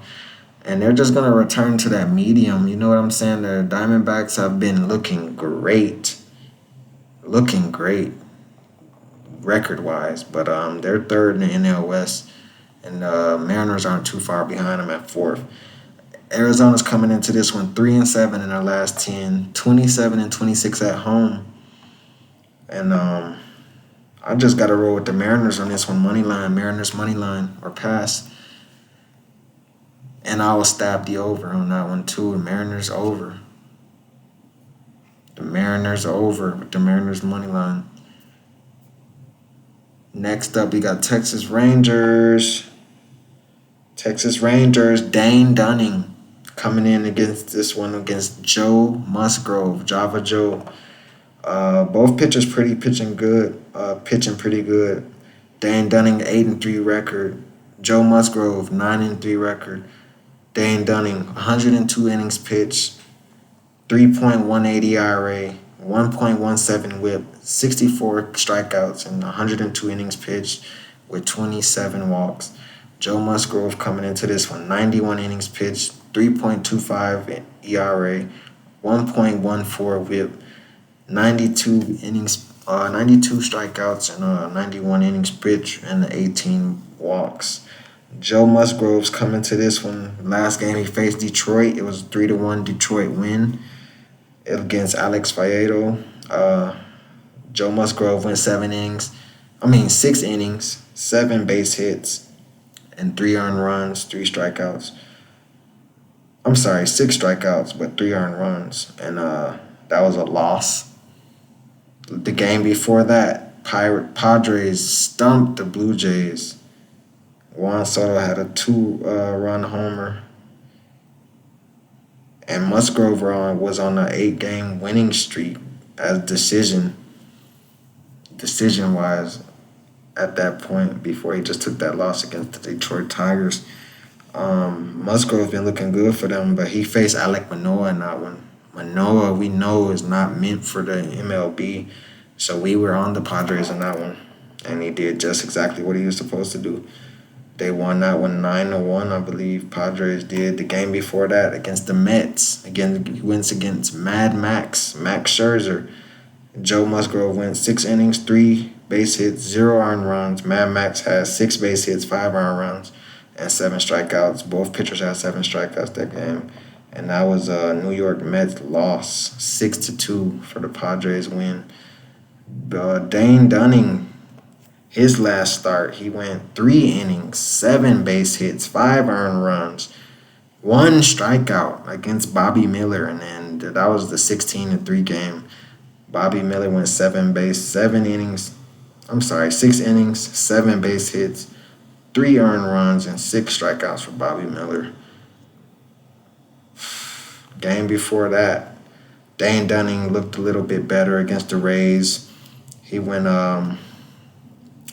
And they're just going to return to that medium. You know what I'm saying? The Diamondbacks have been looking great. Looking great record-wise. But they're third in the NL West. And Mariners aren't too far behind them at fourth. Arizona's coming into this one 3-7 in their last 10. 27-26 at home. And I just got to roll with the Mariners on this one. Money line. Mariners money line or pass. And I will stab the over on that one too. The Mariners over. The Mariners over with the Mariners money line. Next up, we got Texas Rangers Texas Rangers, Dane Dunning coming in against this one against Joe Musgrove, Java Joe. Both pitchers pitching pretty good. Dane Dunning 8-3 record. Joe Musgrove 9-3 record. Dane Dunning 102 innings pitched, 3.18 ERA, 1.17 WHIP, 64 strikeouts, and 102 innings pitched with 27 walks. Joe Musgrove coming into this one, 91 innings pitched, 3.25 ERA, 1.14 WHIP, 92 strikeouts, and 91 innings pitched, and 18 walks. Joe Musgrove's coming to this one. Last game he faced Detroit. It was a 3-1 Detroit win against Alex Vallejo. Joe Musgrove went 6 innings, 7 base hits, and 3 earned runs, 3 strikeouts. 6 strikeouts, but 3 earned runs, and that was a loss. The game before that, Padres stumped the Blue Jays. Juan Soto had a 2-run homer, and Musgrove was on an 8-game winning streak as decision-wise at that point before he just took that loss against the Detroit Tigers. Musgrove's been looking good for them, but he faced Alek Manoah in that one. Manoah, we know, is not meant for the MLB, so we were on the Padres in that one, and he did just exactly what he was supposed to do. They won that one 9-1, I believe. Padres did. The game before that against the Mets, again, he wins against Max Scherzer. Joe Musgrove went 6 innings, 3 base hits, 0 earned runs. Mad Max has 6 base hits, 5 earned runs, and 7 strikeouts. Both pitchers had 7 strikeouts that game. And that was a New York Mets loss, 6-2 for the Padres win. Dane Dunning, his last start, he went 3 innings, 7 base hits, 5 earned runs, 1 strikeout against Bobby Miller, and then that was the 16-3 game. Bobby Miller went 6 innings, 7 base hits, 3 earned runs, and 6 strikeouts for Bobby Miller. Game before that, Dane Dunning looked a little bit better against the Rays. He went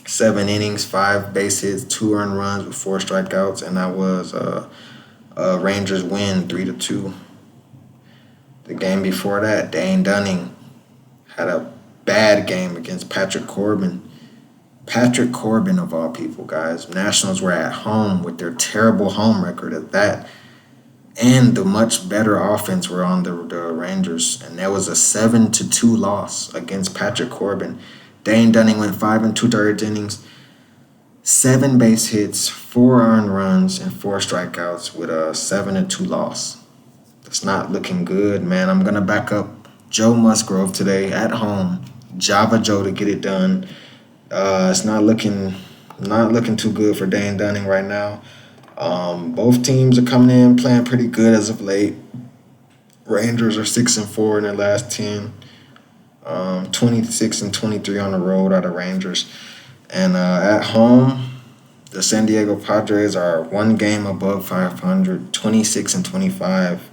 7 innings, 5 base hits, 2 earned runs with 4 strikeouts, and that was a Rangers win 3-2. The game before that, Dane Dunning had a bad game against Patrick Corbin. Patrick Corbin, of all people, guys. Nationals were at home with their terrible home record at that, and the much better offense were on the Rangers, and there was a 7-2 loss against Patrick Corbin. Dane Dunning went 5 2/3 innings, 7 base hits, 4 earned runs, and 4 strikeouts with a 7-2 loss. It's not looking good, man. I'm gonna back up Joe Musgrove today at home, Java Joe, to get it done. It's not looking too good for Dane Dunning right now. Both teams are coming in playing pretty good as of late. Rangers are 6-4 in their last 10. 26-23 on the road are the Rangers. And at home, the San Diego Padres are 1 game above 500, 26-25.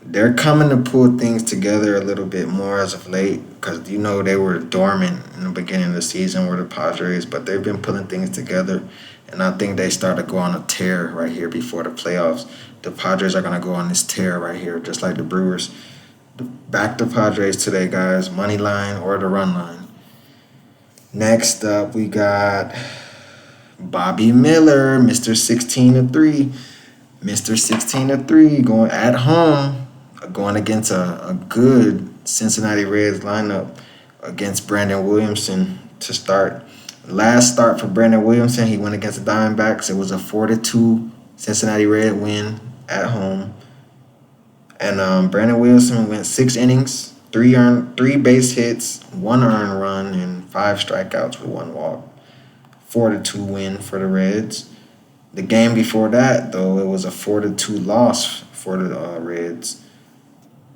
They're coming to pull things together a little bit more as of late because, they were dormant in the beginning of the season were the Padres, but they've been pulling things together. And I think they start to go on a tear right here before the playoffs. The Padres are going to go on this tear right here, just like the Brewers. Back to Padres today, guys. Money line or the run line. Next up, we got Bobby Miller, Mr. 16-3. Mr. 16-3 going at home, going against a good Cincinnati Reds lineup against Brandon Williamson to start. Last start for Brandon Williamson, he went against the Diamondbacks. It was a 4-2 Cincinnati Red win at home. And Brandon Williamson went 6 innings, 3 base hits, 1 earned run, and 5 strikeouts with 1 walk. 4-2 win for the Reds. The game before that, though, it was a 4-2 loss for the Reds.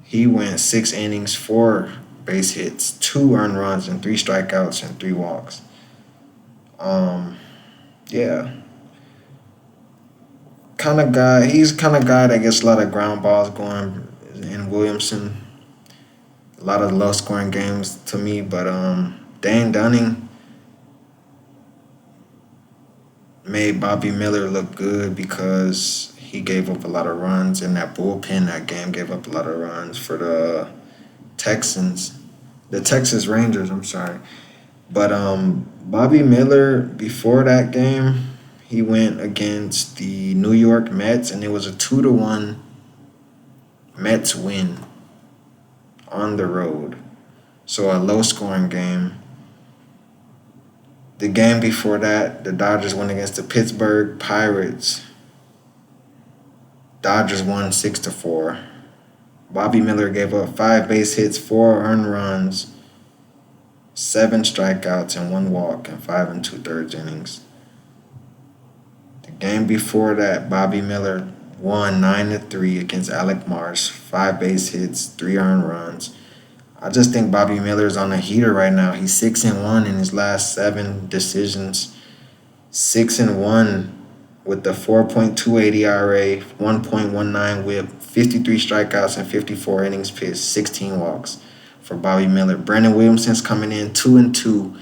He went 6 innings, 4 base hits, 2 earned runs, and 3 strikeouts and 3 walks. Yeah. kind of guy. He's kind of guy that gets a lot of ground balls going in Williamson. A lot of low scoring games to me, but Dane Dunning made Bobby Miller look good because he gave up a lot of runs in that bullpen. That game gave up a lot of runs for the Texans, the Texas Rangers. I'm sorry, but Bobby Miller before that game, he went against the New York Mets, and it was a 2-1 Mets win on the road. So a low scoring game. The game before that, the Dodgers went against the Pittsburgh Pirates. Dodgers won 6-4. Bobby Miller gave up 5 base hits, 4 earned runs, 7 strikeouts, and 1 walk in 5 2/3 innings. The game before that, Bobby Miller won 9-3 against Alec Marsh, 5 base hits, 3 earned runs. I just think Bobby Miller's on a heater right now. He's 6-1 in his last 7 decisions. 6-1 with the 4.28 ERA, 1.19 WHIP, 53 strikeouts and 54 innings pitched, 16 walks for Bobby Miller. Brandon Williamson's coming in 2-2,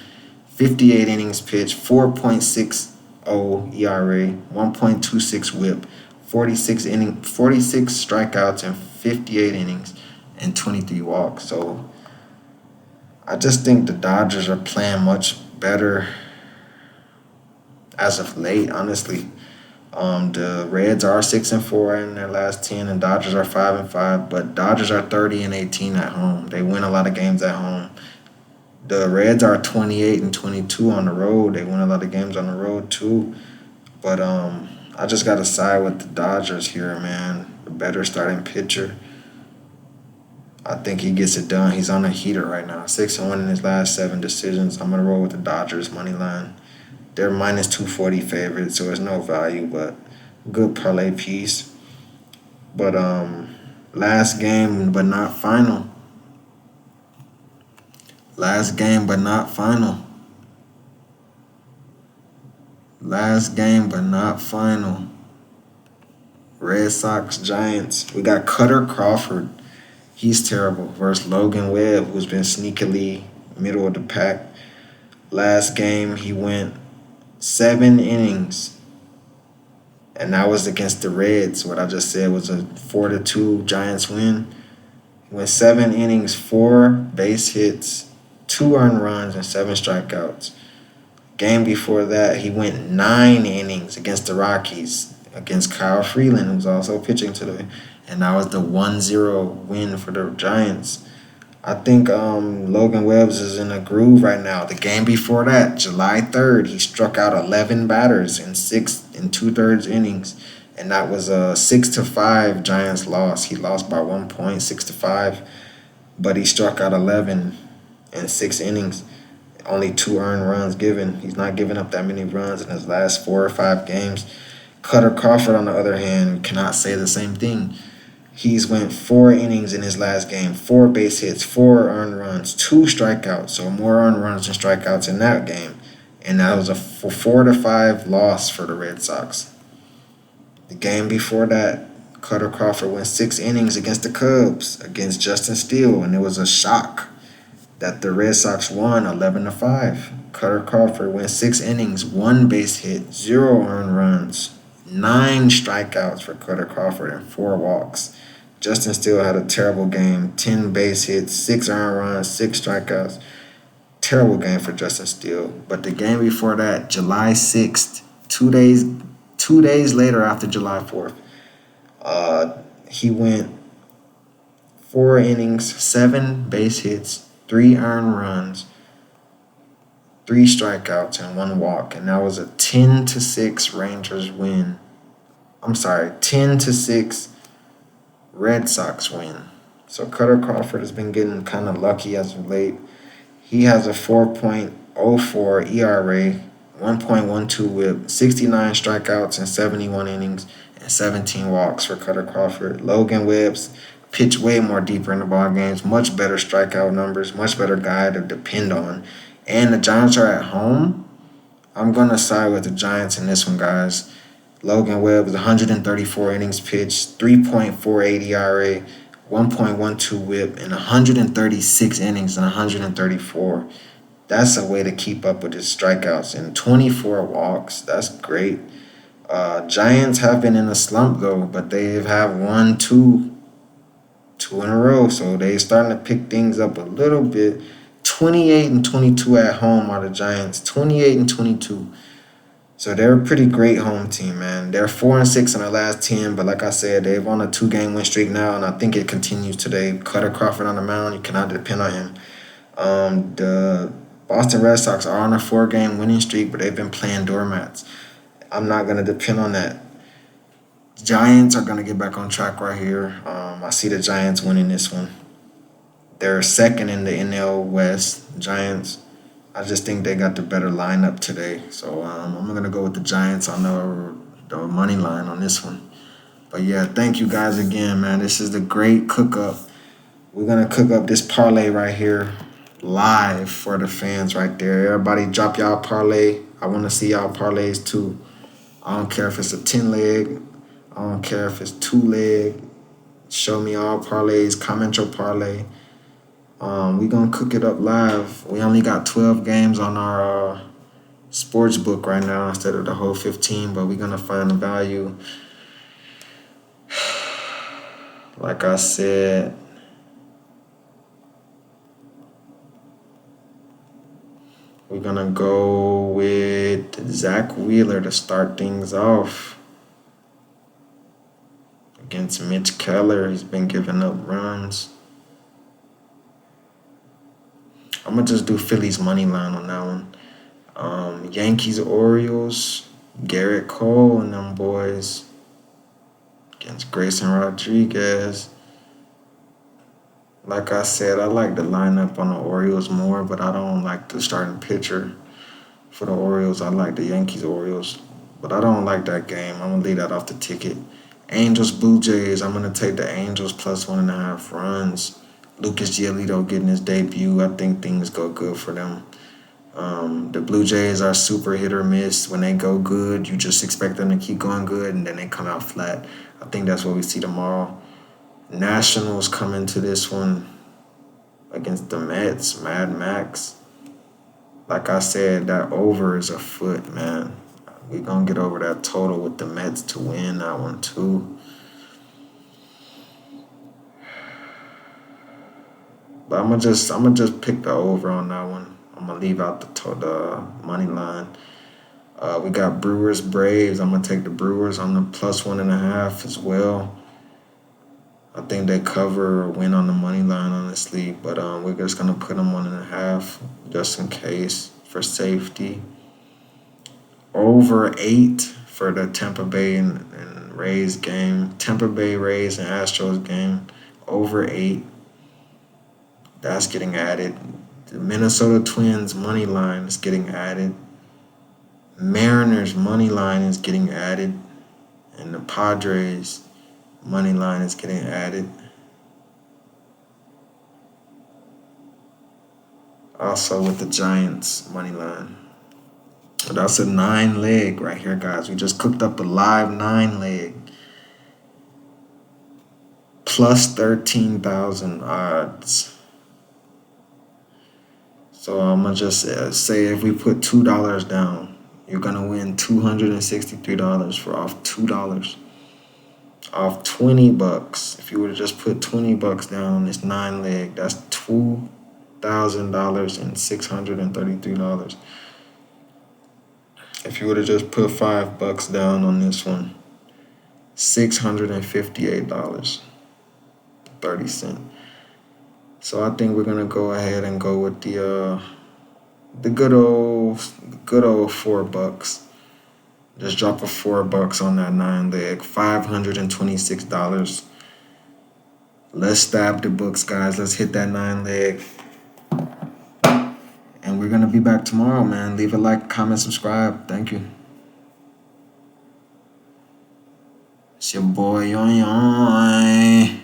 58 innings pitched, 4.60 ERA, 1.26 WHIP, 46 strikeouts and 58 innings and 23 walks. So I just think the Dodgers are playing much better as of late, honestly. The Reds are 6-4 in their last 10, and Dodgers are 5-5. But Dodgers are 30-18 at home. They win a lot of games at home. The Reds are 28-22 on the road. They win a lot of games on the road too. But I just gotta side with the Dodgers here, man. The better starting pitcher. I think he gets it done. He's on a heater right now. 6-1 in his last 7 decisions. I'm gonna roll with the Dodgers money line. They're minus 240 favorites, so it's no value, but good parlay piece. But last game but not final. Last game but not final. Last game but not final. Red Sox Giants. We got Cutter Crawford. He's terrible versus Logan Webb, who's been sneakily middle of the pack. Last game he went 7 innings, and that was against the Reds. What I just said was a 4-2 Giants win. He went 7 innings, 4 base hits, 2 earned runs, and 7 strikeouts. Game before that, he went 9 innings against the Rockies, against Kyle Freeland, who's also pitching today, and that was the 1-0 win for the Giants. I think Logan Webbs is in a groove right now. The game before that, July 3rd, he struck out 11 batters in 6 2/3 innings, and that was a 6-5 Giants loss. He lost by 1 point, 6-5, but he struck out 11 in 6 innings. Only 2 earned runs given. He's not giving up that many runs in his last 4 or 5 games. Cutter Crawford, on the other hand, cannot say the same thing. He's went 4 innings in his last game, 4 base hits, 4 earned runs, 2 strikeouts. So more earned runs than strikeouts in that game. And that was a 4-5 loss for the Red Sox. The game before that, Cutter Crawford went 6 innings against the Cubs, against Justin Steele, and it was a shock that the Red Sox won 11-5. Cutter Crawford went 6 innings, 1 base hit, 0 earned runs, 9 strikeouts for Cutter Crawford, and 4 walks. Justin Steele had a terrible game, 10 base hits, 6 earned runs, 6 strikeouts. Terrible game for Justin Steele. But the game before that, July 6th, 2 days later after July 4th, he went 4 innings, 7 base hits, 3 earned runs, 3 strikeouts, and 1 walk. And that was a 10-6 Rangers win. 10-6 Red Sox win. So Cutter Crawford has been getting kind of lucky as of late. He has a 4.04 ERA, 1.12 WHIP, 69 strikeouts in 71 innings, and 17 walks for Cutter Crawford. Logan Webb's pitch way more deeper in the ball games, much better strikeout numbers, much better guy to depend on. And the Giants are at home. I'm going to side with the Giants in this one, guys. Logan Webb is 134 innings pitched, 3.48 ERA, 1.12 WHIP, and 136 innings and 134. That's a way to keep up with his strikeouts and 24 walks. That's great. Giants have been in a slump though, but they have won two in a row, so they starting to pick things up a little bit. 28 and 22 at home are the Giants. 28 and 22. So they're a pretty great home team, man. They're 4-6 in their last 10, but like I said, they've on a 2-game win streak now, and I think it continues today. Cutter Crawford on the mound, you cannot depend on him. The Boston Red Sox are on a 4-game winning streak, but they've been playing doormats. I'm not gonna depend on that. Giants are gonna get back on track right here. I see the Giants winning this one. They're second in the NL West. Giants. I just think they got the better lineup today. So I'm going to go with the Giants on the money line on this one. But yeah, thank you guys again, man. This is the great cook-up. We're going to cook up this parlay right here live for the fans right there. Everybody drop y'all parlay. I want to see y'all parlays too. I don't care if it's a 10-leg. I don't care if it's 2-leg. Show me all parlays. Comment your parlay. We gonna cook it up live. We only got 12 games on our sports book right now instead of the whole 15, but we're gonna find the value. Like I said, we're gonna go with Zach Wheeler to start things off against Mitch Keller. He's been giving up runs. I'm going to just do Phillies money line on that one. Yankees, Orioles, Garrett Cole and them boys against Grayson Rodriguez. Like I said, I like the lineup on the Orioles more, but I don't like the starting pitcher for the Orioles. I like the Yankees, Orioles, but I don't like that game. I'm going to leave that off the ticket. Angels, Blue Jays. I'm going to take the Angels plus 1.5 runs. Lucas Giolito getting his debut. I think things go good for them. The Blue Jays are super hit or miss. When they go good, you just expect them to keep going good, and then they come out flat. I think that's what we see tomorrow. Nationals come into this one against the Mets, Mad Max. Like I said, that over is a foot, man. We're going to get over that total with the Mets to win that one, too. But I'm gonna just pick the over on that one. I'm gonna leave out the money line. We got Brewers, Braves. I'm gonna take the Brewers on the plus 1.5 as well. I think they cover or win on the money line, honestly. But we're just gonna put them 1.5 just in case for safety. Over 8 for the Tampa Bay and Rays game. Tampa Bay Rays and Astros game. Over 8. That's getting added. The Minnesota Twins money line is getting added. Mariners money line is getting added. And the Padres money line is getting added. Also with the Giants money line. That's a 9-leg right here, guys. We just cooked up a live 9-leg. Plus 13,000 odds. So I'm going to just say if we put $2 down, you're going to win $263 for off $2. Off $20. If you were to just put $20 down on this 9-leg, that's $2,000 and $633. If you were to just put $5 down on this one, $658.30. So I think we're gonna go ahead and go with the good old $4. Just drop a $4 on that 9-leg, $526. Let's stab the books, guys. Let's hit that 9-leg. And we're gonna be back tomorrow, man. Leave a like, comment, subscribe. Thank you. It's your boy Yoy Yoy.